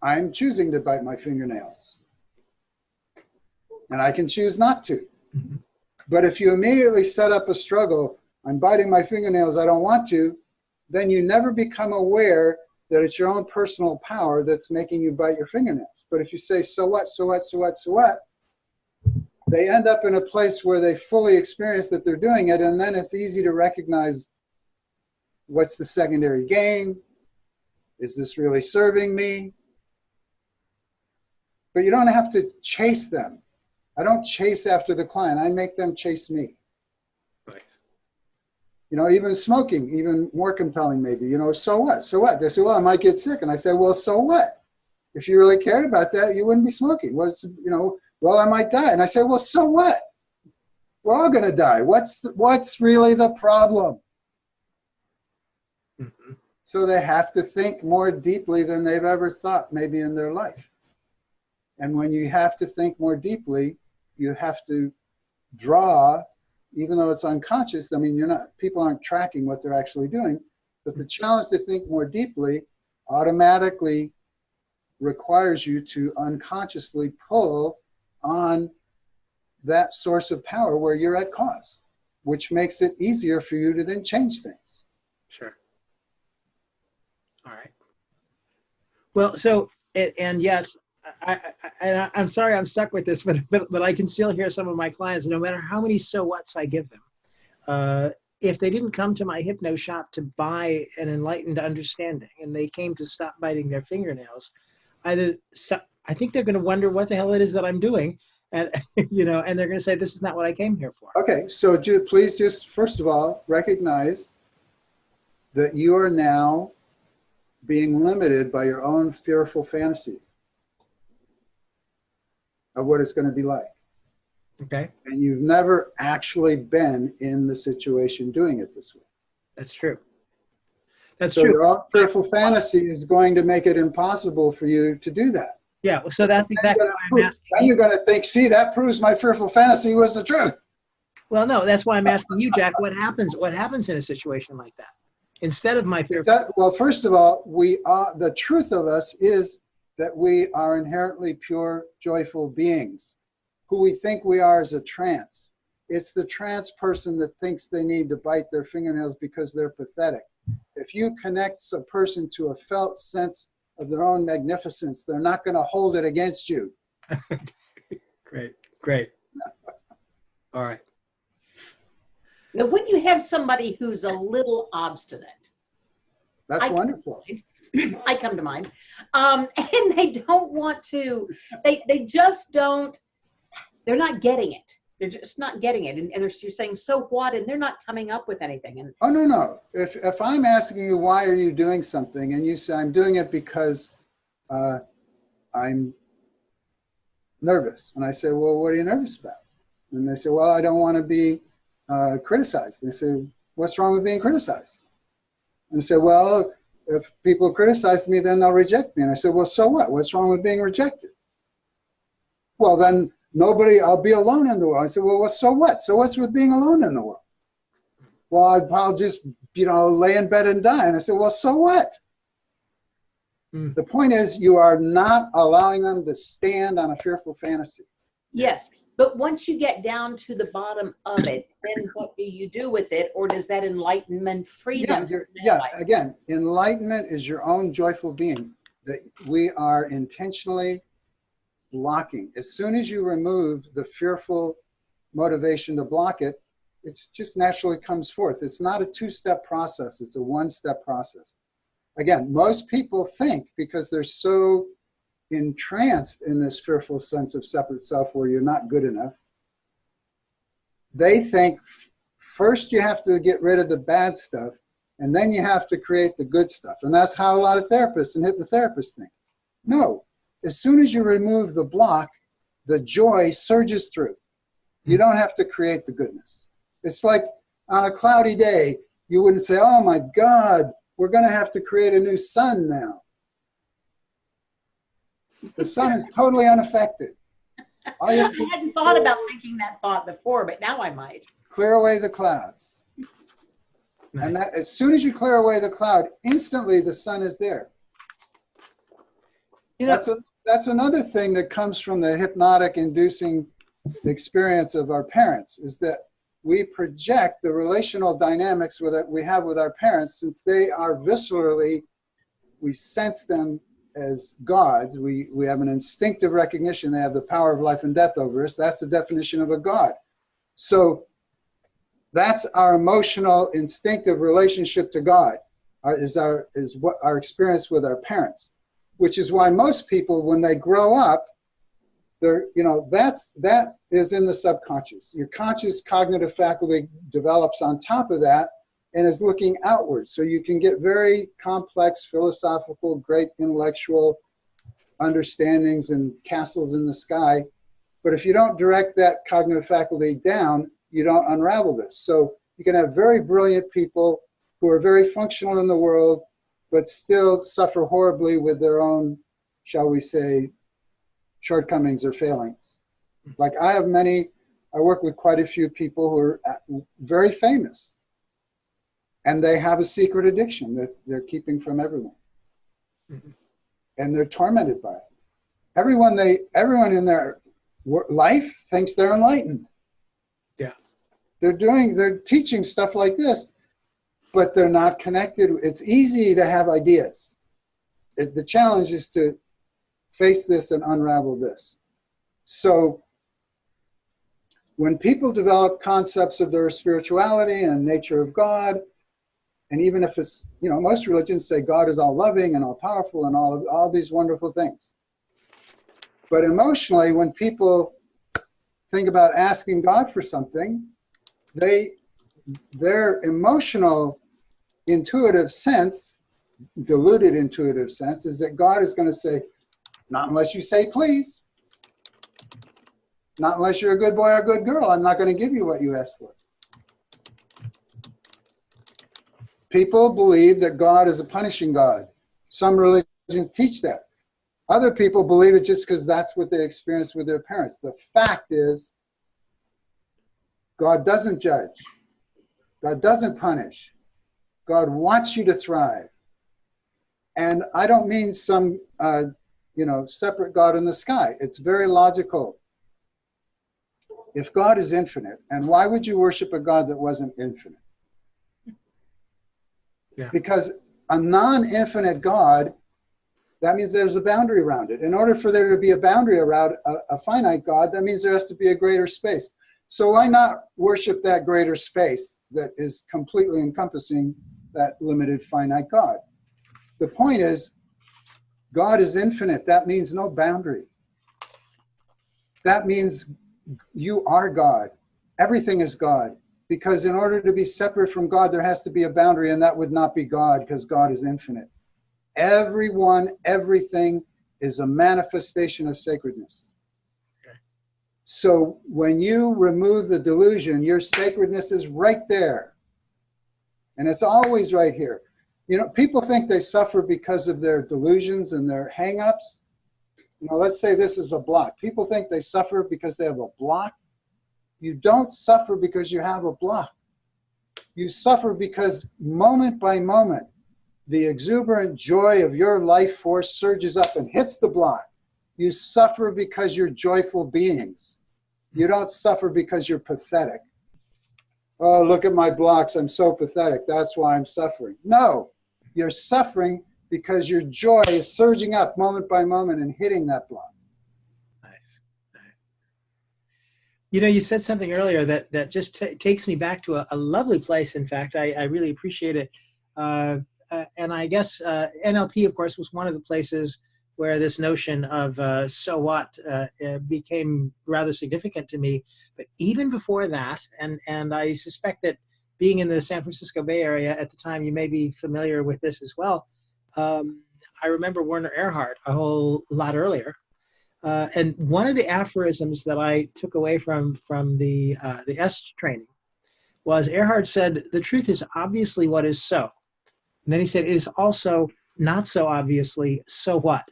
I'm choosing to bite my fingernails. And I can choose not to. But if you immediately set up a struggle, I'm biting my fingernails, I don't want to, then you never become aware that it's your own personal power that's making you bite your fingernails. But if you say, so what, so what, so what, so what, they end up in a place where they fully experience that they're doing it, and then it's easy to recognize what's the secondary gain. Is this really serving me? But you don't have to chase them. I don't chase after the client. I make them chase me. Right. You know, even smoking, even more compelling maybe. You know, so what? So what? They say, well, I might get sick. And I say, well, so what? If you really cared about that, you wouldn't be smoking. Well, it's, you know, well, I might die. And I say, well, so what? We're all going to die. What's really the problem? Mm-hmm. So they have to think more deeply than they've ever thought maybe in their life. And when you have to think more deeply, you have to draw, even though it's unconscious. I mean, people aren't tracking what they're actually doing, but the challenge to think more deeply automatically requires you to unconsciously pull on that source of power where you're at cause, which makes it easier for you to then change things. Sure. All right. Well, so, and yes, I'm sorry I'm stuck with this, but I can still hear some of my clients, no matter how many so whats I give them, if they didn't come to my hypno shop to buy an enlightened understanding and they came to stop biting their fingernails, I think they're going to wonder what the hell it is that I'm doing. And, you know, and they're going to say, this is not what I came here for. Okay. So please just, first of all, recognize that you are now being limited by your own fearful fantasy of what it's going to be like. Okay. And you've never actually been in the situation doing it this way. That's true. That's so true. Your own fearful fantasy is going to make it impossible for you to do that. Yeah, so that's exactly why I'm asking. Then you're going to think, see, that proves my fearful fantasy was the truth. Well, no, that's why I'm asking you, Jack, what happens in a situation like that? Instead of my fear. Well, first of all, the truth of us is that we are inherently pure, joyful beings. Who we think we are is a trance. It's the trance person that thinks they need to bite their fingernails because they're pathetic. If you connect a person to a felt sense of their own magnificence, they're not going to hold it against you. Great. All right. Now, when you have somebody who's a little obstinate, that's wonderful. I come to mind, and they don't want to. They just don't. They're not getting it. They're just not getting it, and you're saying, so what? And they're not coming up with anything. And oh no. If I'm asking you why are you doing something, and you say I'm doing it because I'm nervous, and I say, well, what are you nervous about? And they say, well, I don't want to be criticized. And they say, what's wrong with being criticized? And I say, well, if people criticize me, then they'll reject me. And I said, well, so what? What's wrong with being rejected? Well, then I'll be alone in the world. I said, well, so what? So what's with being alone in the world? Well, I'll just, lay in bed and die. And I said, well, so what? The point is, you are not allowing them to stand on a fearful fantasy. Yes. But once you get down to the bottom of it, then what do you do with it? Or does that enlightenment free them? Again, enlightenment is your own joyful being that we are intentionally blocking. As soon as you remove the fearful motivation to block it, it just naturally comes forth. It's not a two-step process. It's a one-step process. Again, most people think because they're so entranced in this fearful sense of separate self where you're not good enough, they think first you have to get rid of the bad stuff and then you have to create the good stuff. And that's how a lot of therapists and hypnotherapists think. No, as soon as you remove the block, the joy surges through. You don't have to create the goodness. It's like on a cloudy day, you wouldn't say, oh my God, we're going to have to create a new sun now. The sun is totally unaffected. I hadn't thought about thinking that thought before, but now I might. Clear away the clouds. Nice. And that, as soon as you clear away the cloud, instantly the sun is there. That's another thing that comes from the hypnotic inducing experience of our parents, is that we project the relational dynamics we have with our parents, since they are viscerally, we sense them as gods. We have an instinctive recognition they have the power of life and death over us. That's the definition of a god. So that's our emotional, instinctive relationship to God, is what our experience with our parents, which is why most people, when they grow up, that is in the subconscious. Your conscious cognitive faculty develops on top of that and is looking outward. So you can get very complex, philosophical, great intellectual understandings and castles in the sky. But if you don't direct that cognitive faculty down, you don't unravel this. So you can have very brilliant people who are very functional in the world, but still suffer horribly with their own, shall we say, shortcomings or failings. Like I work with quite a few people who are very famous, and they have a secret addiction that they're keeping from everyone. Mm-hmm. And they're tormented by it. Everyone in their life thinks they're enlightened. Yeah. They're teaching stuff like this, but they're not connected. It's easy to have ideas. The challenge is to face this and unravel this. So when people develop concepts of their spirituality and nature of God, and even if it's, most religions say God is all loving and all powerful and all these wonderful things. But emotionally, when people think about asking God for something, their emotional intuitive sense, diluted intuitive sense, is that God is going to say, not unless you say please. Not unless you're a good boy or a good girl. I'm not going to give you what you asked for. People believe that God is a punishing God. Some religions teach that. Other people believe it just because that's what they experienced with their parents. The fact is, God doesn't judge. God doesn't punish. God wants you to thrive. And I don't mean some, separate God in the sky. It's very logical. If God is infinite, and why would you worship a God that wasn't infinite? Yeah. Because a non-infinite God, that means there's a boundary around it. In order for there to be a boundary around a finite God, that means there has to be a greater space. So why not worship that greater space that is completely encompassing that limited finite God? The point is, God is infinite. That means no boundary. That means you are God. Everything is God. Because in order to be separate from God, there has to be a boundary, and that would not be God, because God is infinite. Everyone, everything is a manifestation of sacredness. Okay. So when you remove the delusion, your sacredness is right there. And it's always right here. People think they suffer because of their delusions and their hang-ups. Let's say this is a block. People think they suffer because they have a block. You don't suffer because you have a block. You suffer because moment by moment, the exuberant joy of your life force surges up and hits the block. You suffer because you're joyful beings. You don't suffer because you're pathetic. Oh, look at my blocks. I'm so pathetic. That's why I'm suffering. No, you're suffering because your joy is surging up moment by moment and hitting that block. Nice. You said something earlier that just takes me back to a lovely place. In fact, I really appreciate it. And I guess NLP, of course, was one of the places where this notion of so what became rather significant to me. But even before that, and I suspect that being in the San Francisco Bay Area at the time, you may be familiar with this as well. I remember Werner Erhard a whole lot earlier. And one of the aphorisms that I took away from the EST training was Erhard said, the truth is obviously what is so. And then he said, it is also not so obviously, so what?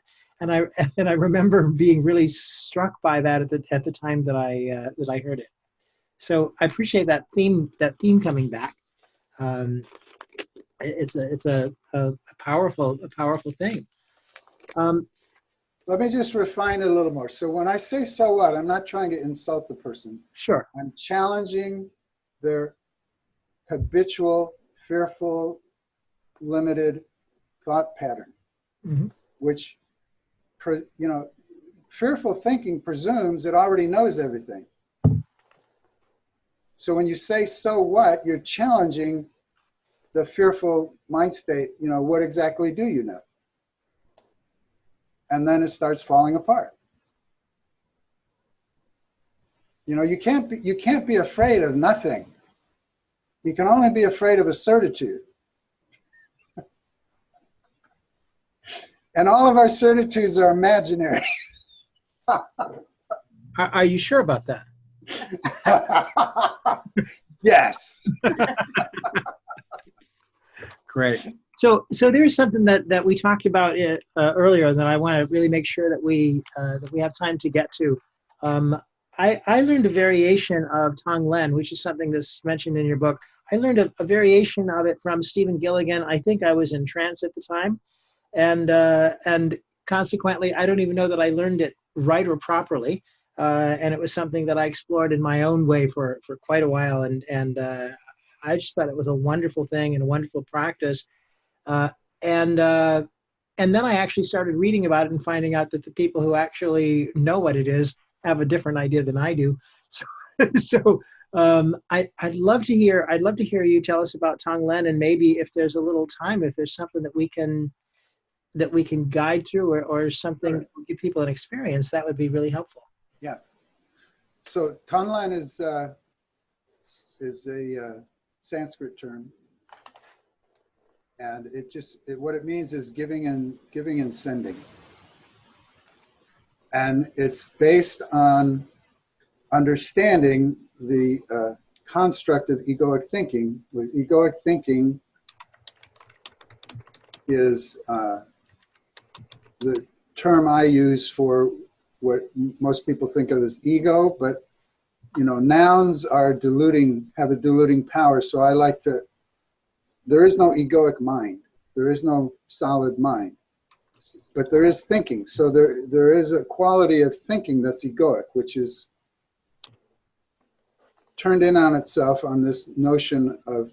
And I remember being really struck by that at the time that I heard it. So I appreciate that theme coming back. It's a powerful thing. Let me just refine it a little more. So when I say so what, I'm not trying to insult the person. Sure. I'm challenging their habitual, fearful, limited thought pattern, mm-hmm. which fearful thinking presumes it already knows everything. So when you say, so what, you're challenging the fearful mind state. What exactly do you know? And then it starts falling apart. You can't be afraid of nothing. You can only be afraid of a certitude. And all of our certitudes are imaginary. Are you sure about that? Yes. Great. So there's something that we talked about earlier that I want to really make sure that we have time to get to. I learned a variation of Tonglen, which is something that's mentioned in your book. I learned a variation of it from Stephen Gilligan. I think I was in trance at the time, and consequently, I don't even know that I learned it right or properly. And it was something that I explored in my own way for quite a while, and I just thought it was a wonderful thing and a wonderful practice. And then I actually started reading about it and finding out that the people who actually know what it is have a different idea than I do. So I'd love to hear you tell us about Tonglen, and maybe if there's a little time, if there's something that we can guide through or something that will give people an experience, that would be really helpful. Yeah. So Tonglen is a Sanskrit term, and what it means is giving and sending, and it's based on understanding the construct of egoic thinking. Egoic thinking is the term I use for what most people think of as ego, but nouns have a diluting power. So I like to, there is no egoic mind. There is no solid mind, but there is thinking. So there is a quality of thinking that's egoic, which is turned in on itself on this notion of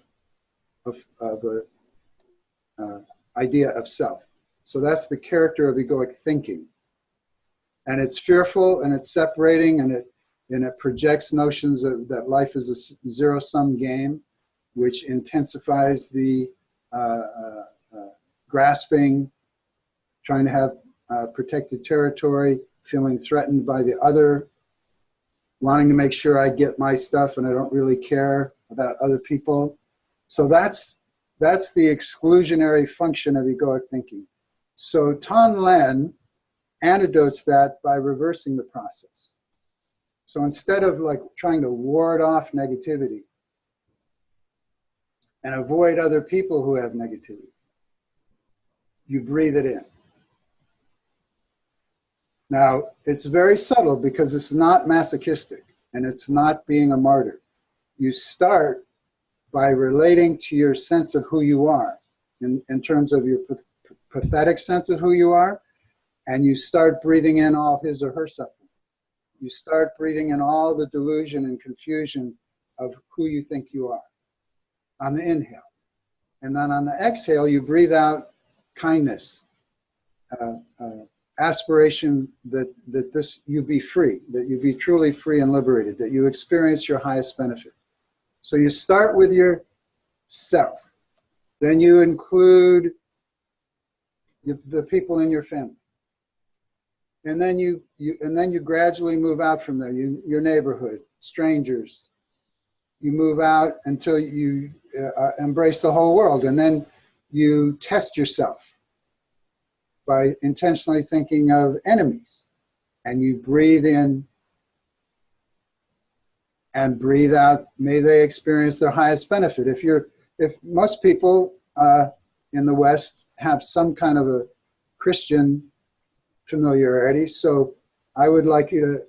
a idea of self. So that's the character of egoic thinking. And it's fearful, and it's separating, and it projects notions that life is a zero-sum game, which intensifies the grasping, trying to have protected territory, feeling threatened by the other, wanting to make sure I get my stuff and I don't really care about other people. So that's the exclusionary function of egoic thinking. So Tonglen antidotes that by reversing the process. So instead of trying to ward off negativity and avoid other people who have negativity, you breathe it in. Now, it's very subtle because it's not masochistic and it's not being a martyr. You start by relating to your sense of who you are in terms of your pathetic sense of who you are, and you start breathing in all his or her suffering. You start breathing in all the delusion and confusion of who you think you are on the inhale. And then on the exhale, you breathe out kindness, aspiration that you be free, that you be truly free and liberated, that you experience your highest benefit. So you start with yourself. Then you include the people in your family. And then you gradually move out from there. Your neighborhood, strangers. You move out until you embrace the whole world, and then you test yourself by intentionally thinking of enemies, and you breathe in and breathe out. May they experience their highest benefit. If most people in the West have some kind of a Christian familiarity, so I would like you to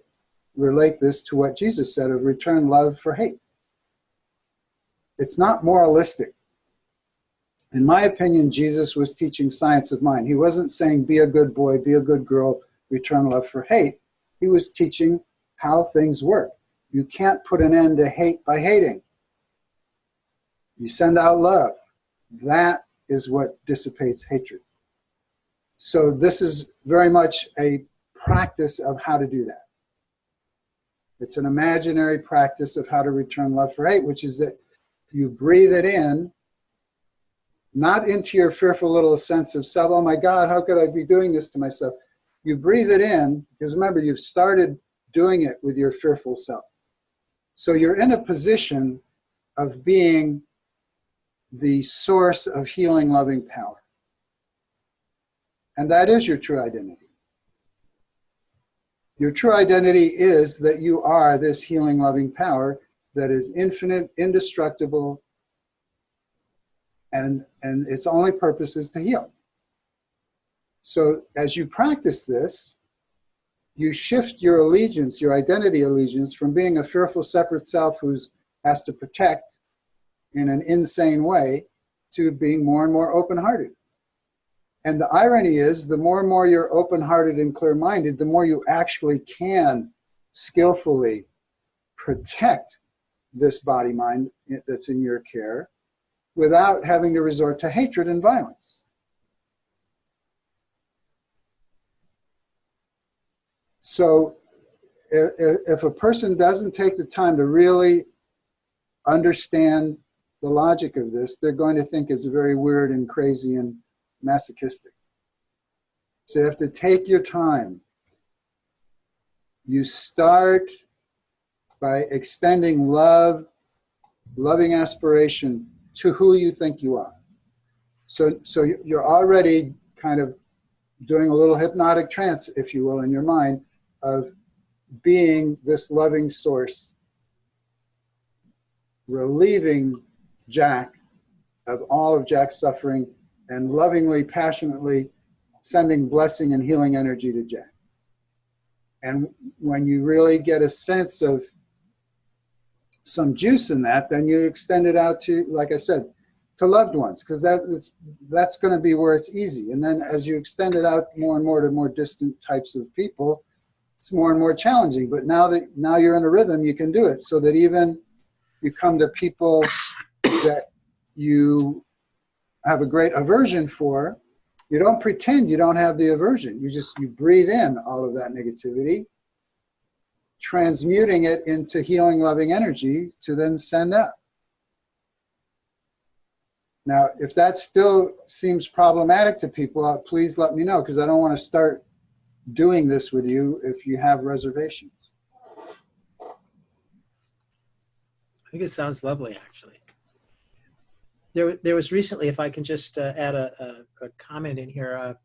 relate this to what Jesus said of return love for hate. It's not moralistic. In my opinion, Jesus was teaching science of mind. He wasn't saying be a good boy, be a good girl, return love for hate. He was teaching how things work. You can't put an end to hate by hating. You send out love. That is what dissipates hatred. So this is very much a practice of how to do that. It's an imaginary practice of how to return love for hate, which is that you breathe it in, not into your fearful little sense of self, oh my God, how could I be doing this to myself? You breathe it in, because remember, you've started doing it with your fearful self. So you're in a position of being the source of healing, loving power. And that is your true identity. Your true identity is that you are this healing, loving power that is infinite, indestructible, and its only purpose is to heal. So as you practice this, you shift your allegiance, your identity allegiance, from being a fearful separate self who has to protect in an insane way to being more and more open-hearted. And the irony is, the more and more you're open-hearted and clear-minded, the more you actually can skillfully protect this body-mind that's in your care without having to resort to hatred and violence. So if a person doesn't take the time to really understand the logic of this, they're going to think it's very weird and crazy and masochistic. So you have to take your time. You start by extending love, loving aspiration to who you think you are. So you're already kind of doing a little hypnotic trance, if you will, in your mind of being this loving source, relieving Jack of all of Jack's suffering and lovingly, passionately sending blessing and healing energy to Jack. And when you really get a sense of some juice in that, then you extend it out to, like I said, to loved ones, because that's going to be where it's easy. And then as you extend it out more and more to more distant types of people, it's more and more challenging. But now you're in a rhythm, you can do it, so that even you come to people that you have a great aversion for, you don't pretend you don't have the aversion. You breathe in all of that negativity, transmuting it into healing, loving energy to then send out. Now, if that still seems problematic to people, please let me know, because I don't want to start doing this with you if you have reservations. I think it sounds lovely, actually. There was recently, if I can just add a comment in here, a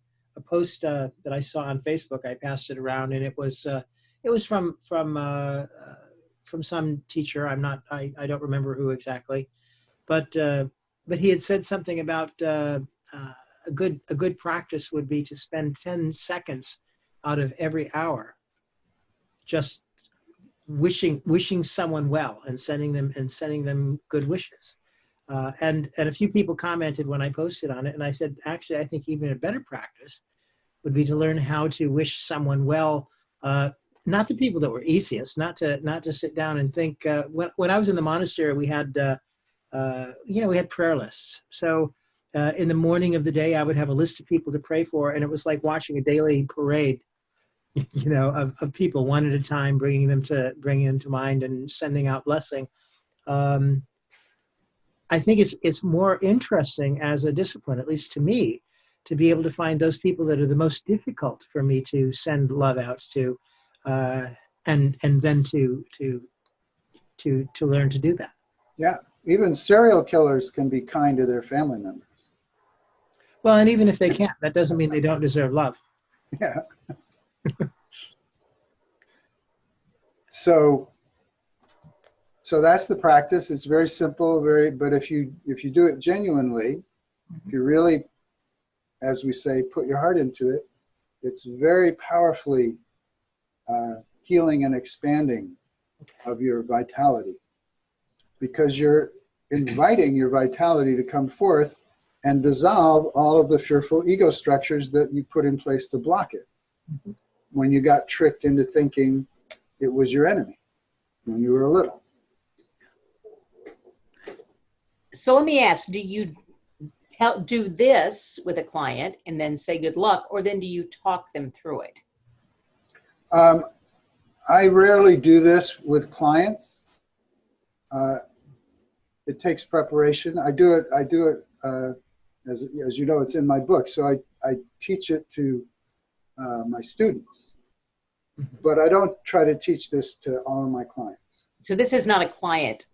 post that I saw on Facebook. I passed it around, and it was from some teacher. I don't remember who exactly, but he had said something about a good practice would be to spend 10 seconds out of every hour just wishing someone well and sending them good wishes. And a few people commented when I posted on it, and I said, actually, I think even a better practice would be to learn how to wish someone well, not to people that were easiest, not to sit down and think. When I was in the monastery, we had prayer lists. So in the morning of the day, I would have a list of people to pray for, and it was like watching a daily parade, of people one at a time, bringing them to mind and sending out blessing. I think it's more interesting as a discipline, at least to me, to be able to find those people that are the most difficult for me to send love out to, and then to learn to do that. Yeah, even serial killers can be kind to their family members. Well, and even if they can't, that doesn't mean they don't deserve love. Yeah. So that's the practice. It's very simple, but if you do it genuinely, if you really, as we say, put your heart into it, it's very powerfully healing and expanding of your vitality, because you're inviting your vitality to come forth and dissolve all of the fearful ego structures that you put in place to block it. Mm-hmm. When you got tricked into thinking it was your enemy when you were little. So let me ask, do this with a client and then say good luck, or then do you talk them through it? I rarely do this with clients. It takes preparation. I do it as you know, it's in my book. So I teach it to my students, but I don't try to teach this to all of my clients. So this is not a client.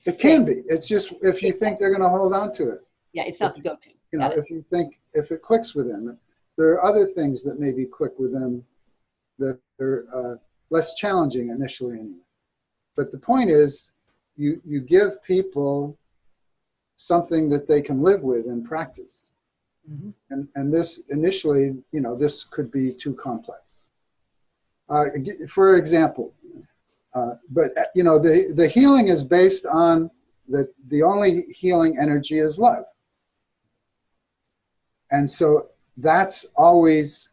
It can be. It's just if you think they're going to hold on to it. Yeah, it's not the go-to. You know, if you think, if it clicks with them, there are other things that maybe click with them that are less challenging initially anyway. But the point is, you give people something that they can live with and practice. Mm-hmm. And this initially, you know, this could be too complex. For example, but you know, the healing is based on the only healing energy is love. And so that's always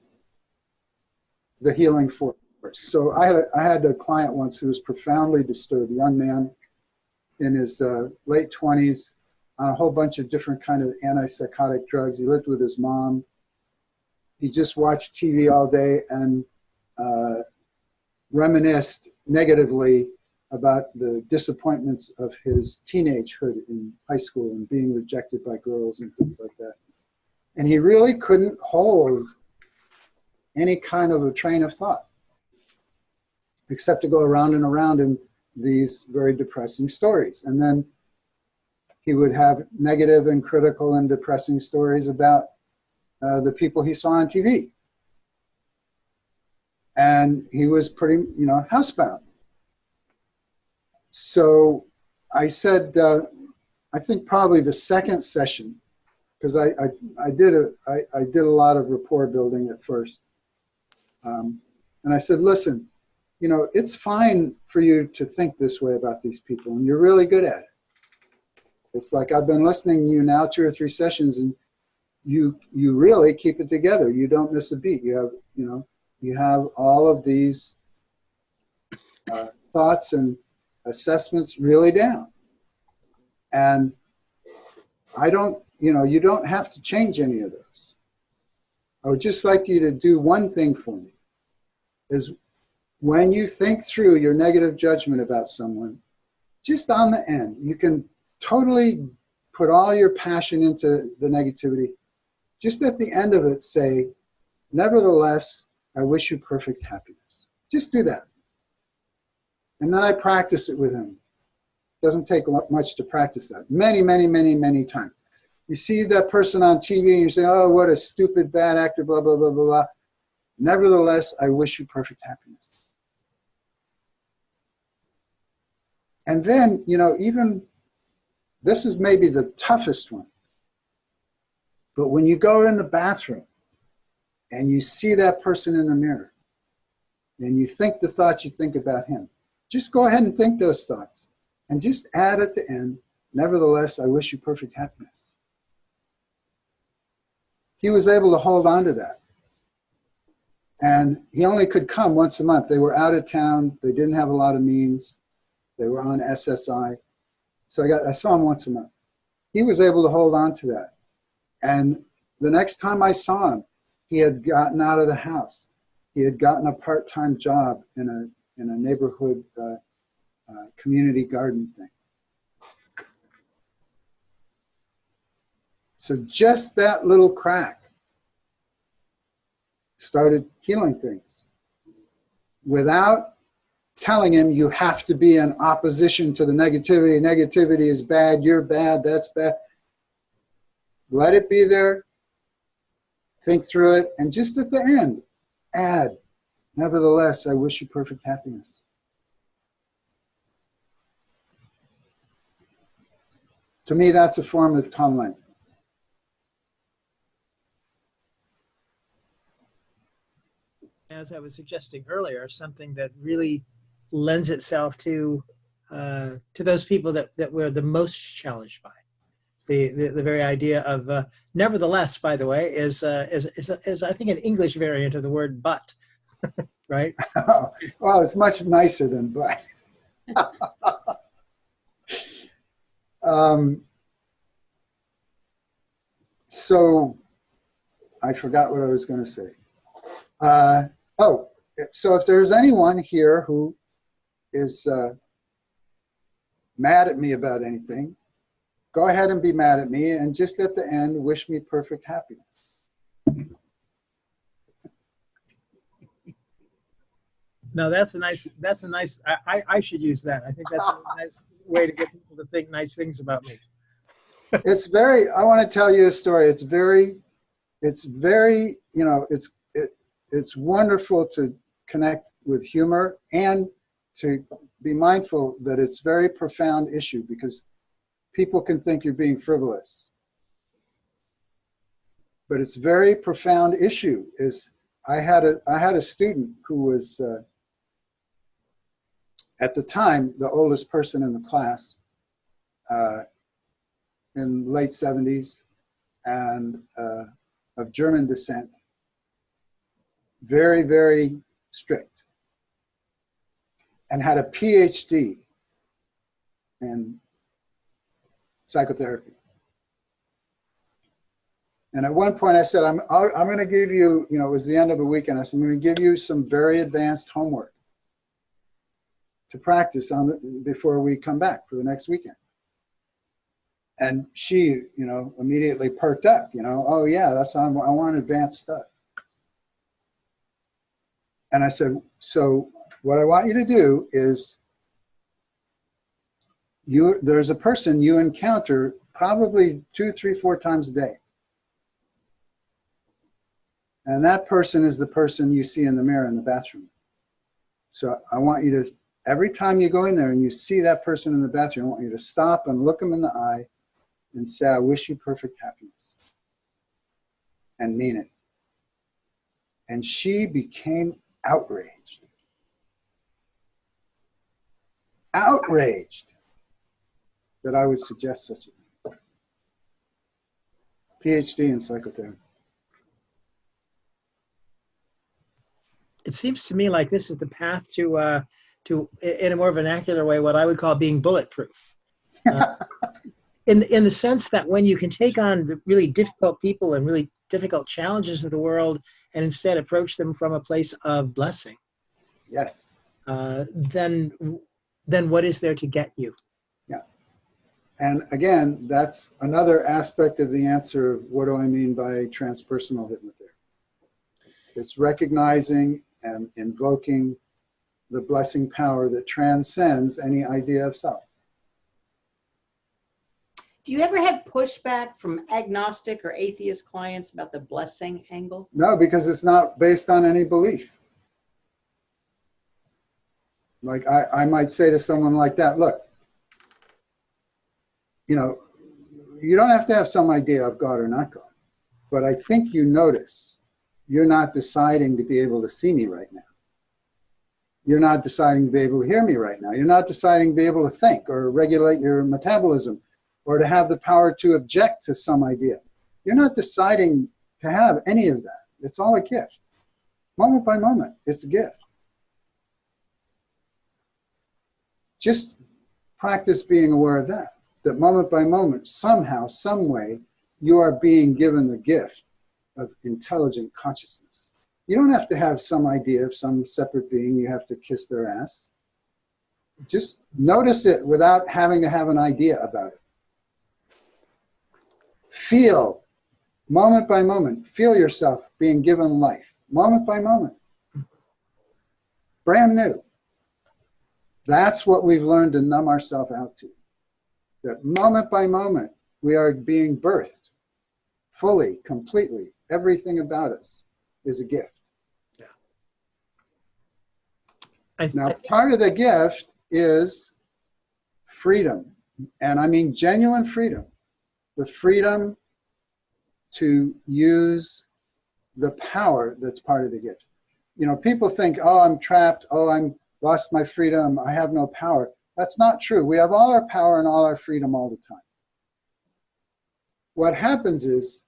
the healing force. So I had a client once who was profoundly disturbed, a young man in his late 20s on a whole bunch of different kind of antipsychotic drugs. He lived with his mom. He just watched TV all day and reminisced negatively about the disappointments of his teenagehood in high school and being rejected by girls and things like that. And he really couldn't hold any kind of a train of thought, except to go around and around in these very depressing stories. And then he would have negative and critical and depressing stories about the people he saw on TV. And he was pretty, you know, housebound. So I said, I think probably the second session, because I did a lot of rapport building at first. And I said, listen, you know, it's fine for you to think this way about these people, and you're really good at it. It's like I've been listening to you now 2 or 3 sessions, and you really keep it together. You don't miss a beat. You have all of these thoughts and assessments really down. And you don't have to change any of those. I would just like you to do one thing for me, is when you think through your negative judgment about someone, just on the end, you can totally put all your passion into the negativity. Just at the end of it, say, nevertheless, I wish you perfect happiness. Just do that. And then I practice it with him. It doesn't take much to practice that. Many, many, many, many times. You see that person on TV and you say, oh, what a stupid, bad actor, blah, blah, blah, blah, blah. Nevertheless, I wish you perfect happiness. And then, you know, even this is maybe the toughest one. But when you go in the bathroom and you see that person in the mirror and you think the thoughts you think about him, just go ahead and think those thoughts and just add at the end, nevertheless, I wish you perfect happiness. He was able to hold on to that. And he only could come once a month. They were out of town. They didn't have a lot of means. They were on SSI. So I saw him once a month. He was able to hold on to that. And the next time I saw him, he had gotten out of the house. He had gotten a part-time job in a neighborhood community garden thing. So just that little crack started healing things without telling him you have to be in opposition to the negativity. Negativity is bad, you're bad, that's bad. Let it be there, think through it, and just at the end, add, nevertheless, I wish you perfect happiness. To me, that's a form of tunneling. As I was suggesting earlier, something that really lends itself to those people that we're the most challenged by. The very idea of nevertheless, by the way, is I think an English variant of the word but, right? Well, it's much nicer than but. So I forgot what I was going to say. So if there's anyone here who is mad at me about anything, go ahead and be mad at me, and just at the end, wish me perfect happiness. No, that's a nice, I should use that. I think that's a nice way to get people to think nice things about me. It's very, I want to tell you a story. It's very, you know, it's wonderful to connect with humor and to be mindful that it's a very profound issue, because people can think you're being frivolous. But it's a very profound issue. I had a student who was, at the time, the oldest person in the class, in late 70s, and of German descent. Very, very strict. And had a PhD in psychotherapy. And at one point I said, I'm going to give you, you know, it was the end of the weekend, I said, I'm going to give you some very advanced homework to practice on before we come back for the next weekend. And she, you know, immediately perked up, you know, oh yeah, I want advanced stuff. And I said, so what I want you to do is, there's a person you encounter probably 2, 3, 4 times a day. And that person is the person you see in the mirror in the bathroom. So I want you to, every time you go in there and you see that person in the bathroom, I want you to stop and look them in the eye and say, I wish you perfect happiness. And mean it. And she became outraged. Outraged that I would suggest such a thing. PhD in psychotherapy. It seems to me like this is the path to in a more vernacular way, what I would call being bulletproof. In the sense that when you can take on the really difficult people and really difficult challenges of the world and instead approach them from a place of blessing. Yes. Then what is there to get you? Yeah. And again, that's another aspect of the answer of what do I mean by transpersonal hypnotherapy. It's recognizing and invoking the blessing power that transcends any idea of self. Do you ever have pushback from agnostic or atheist clients about the blessing angle? No, because it's not based on any belief. Like I might say to someone like that, look, you know, you don't have to have some idea of God or not God, but I think you notice you're not deciding to be able to see me right now. You're not deciding to be able to hear me right now. You're not deciding to be able to think or regulate your metabolism or to have the power to object to some idea. You're not deciding to have any of that. It's all a gift. Moment by moment, it's a gift. Just practice being aware of that. That moment by moment, somehow, some way, you are being given the gift of intelligent consciousness. You don't have to have some idea of some separate being you have to kiss their ass. Just notice it without having to have an idea about it. Feel, moment by moment, feel yourself being given life, moment by moment. Brand new. That's what we've learned to numb ourselves out to. That moment by moment, we are being birthed fully, completely. Everything about us is a gift. Yeah. Now, part of the gift is freedom. And I mean genuine freedom. The freedom to use the power that's part of the gift. You know, people think, oh, I'm trapped. Oh, I'm lost my freedom. I have no power. That's not true. We have all our power and all our freedom all the time. What happens is,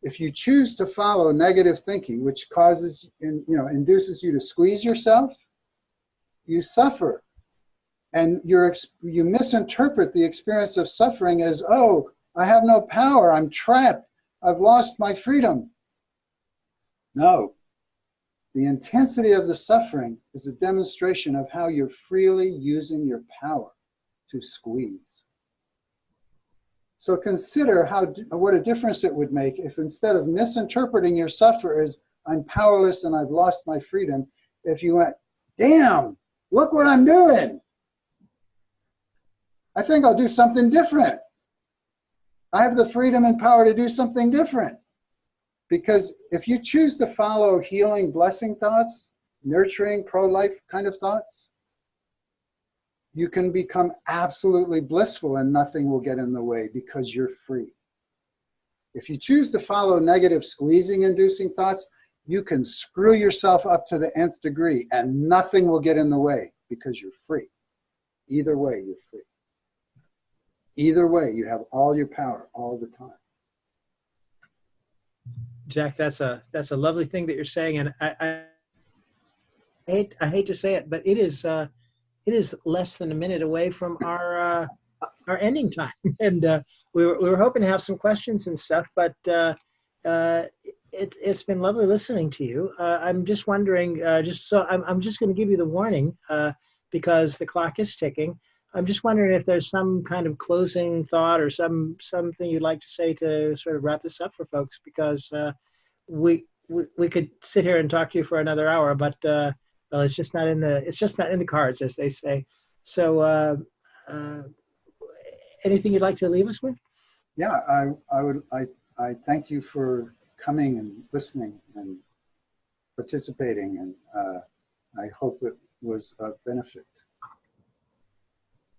if you choose to follow negative thinking, which causes, induces you to squeeze yourself, you suffer. And you misinterpret the experience of suffering as, oh, I have no power, I'm trapped, I've lost my freedom. No. The intensity of the suffering is a demonstration of how you're freely using your power to squeeze. So consider what a difference it would make if, instead of misinterpreting your suffer as I'm powerless and I've lost my freedom, if you went, damn, look what I'm doing. I think I'll do something different. I have the freedom and power to do something different. Because if you choose to follow healing, blessing thoughts, nurturing, pro-life kind of thoughts, you can become absolutely blissful and nothing will get in the way because you're free. If you choose to follow negative, squeezing-inducing thoughts, you can screw yourself up to the nth degree and nothing will get in the way because you're free. Either way, you're free. Either way, you have all your power all the time. Jack, that's a lovely thing that you're saying, and I hate to say it, but it is less than a minute away from our ending time, and we were hoping to have some questions and stuff, but it's been lovely listening to you. I'm just wondering, I'm just going to give you the warning because the clock is ticking. I'm just wondering if there's some kind of closing thought or something you'd like to say to sort of wrap this up for folks, because we could sit here and talk to you for another hour, but well, it's just not in the cards, as they say. So anything you'd like to leave us with? Yeah, I thank you for coming and listening and participating, and I hope it was of benefit.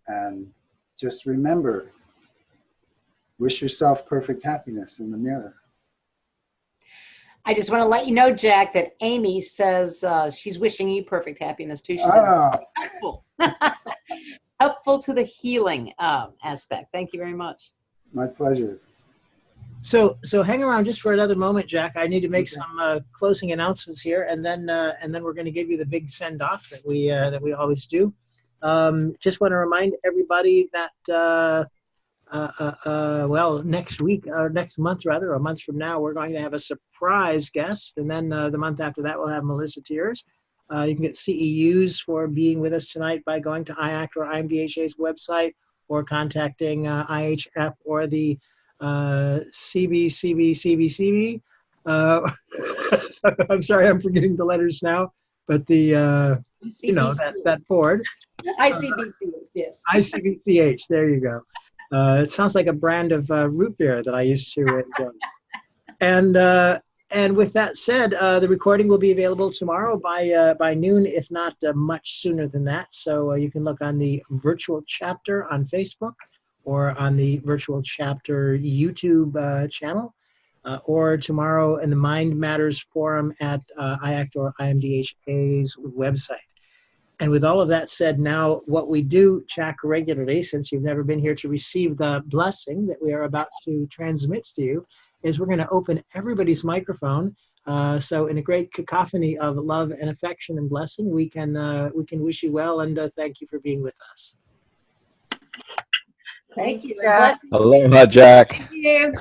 And just remember, wish yourself perfect happiness in the mirror. I just want to let you know, Jack, that Amy says she's wishing you perfect happiness too. She says helpful. Helpful to the healing aspect. Thank you very much. My pleasure. So hang around just for another moment, Jack. I need to make some closing announcements here, and then we're going to give you the big send off that we always do. Just want to remind everybody that well, next week, or next month rather, a month from now, we're going to have a surprise guest, and then the month after that we'll have Melissa Tears. You can get CEUs for being with us tonight by going to IACT or IMDHA's website, or contacting IHF or the CBCB. I'm sorry, I'm forgetting the letters now, but the you know, that board. ICBCH, yes. ICBCH, there you go. It sounds like a brand of root beer that I used to enjoy. And with that said, the recording will be available tomorrow by noon, if not much sooner than that. So you can look on the virtual chapter on Facebook, or on the virtual chapter YouTube channel, or tomorrow in the Mind Matters forum at IACT or IMDHA's website. And with all of that said, now what we do, Jack, regularly, since you've never been here to receive the blessing that we are about to transmit to you, is we're going to open everybody's microphone. So in a great cacophony of love and affection and blessing, we can wish you well, and thank you for being with us. Thank you, Jack. Aloha, Jack. Thank you.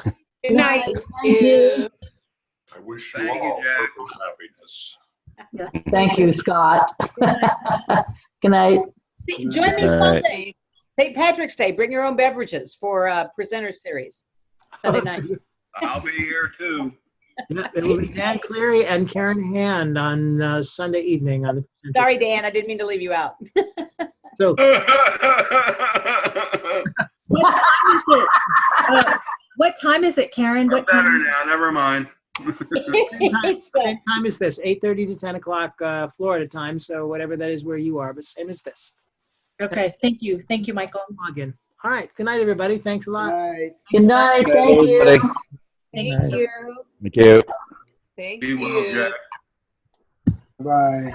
Good night. Thank you. I wish you all perfect happiness. Yes, thank you, Scott. Good night. Join me Good night. Sunday, St. Patrick's Day. Bring your own beverages for presenter series Sunday night. I'll be here too. Yeah, it will be Dan Cleary and Karen Hand on Sunday evening. On the Sorry, Dan, I didn't mean to leave you out. So what time is it, Karen? What Better time? now. Never mind. same time as this, 8:30 to 10 o'clock Florida time. So whatever that is where you are, but same as this. Okay, thank you. Thank you, Michael. Log in. All right. Good night, everybody. Thanks a lot. Good night. Good night, Thank you. everybody. Thank you. Thank you. Thank Be well, you. Jack. Bye.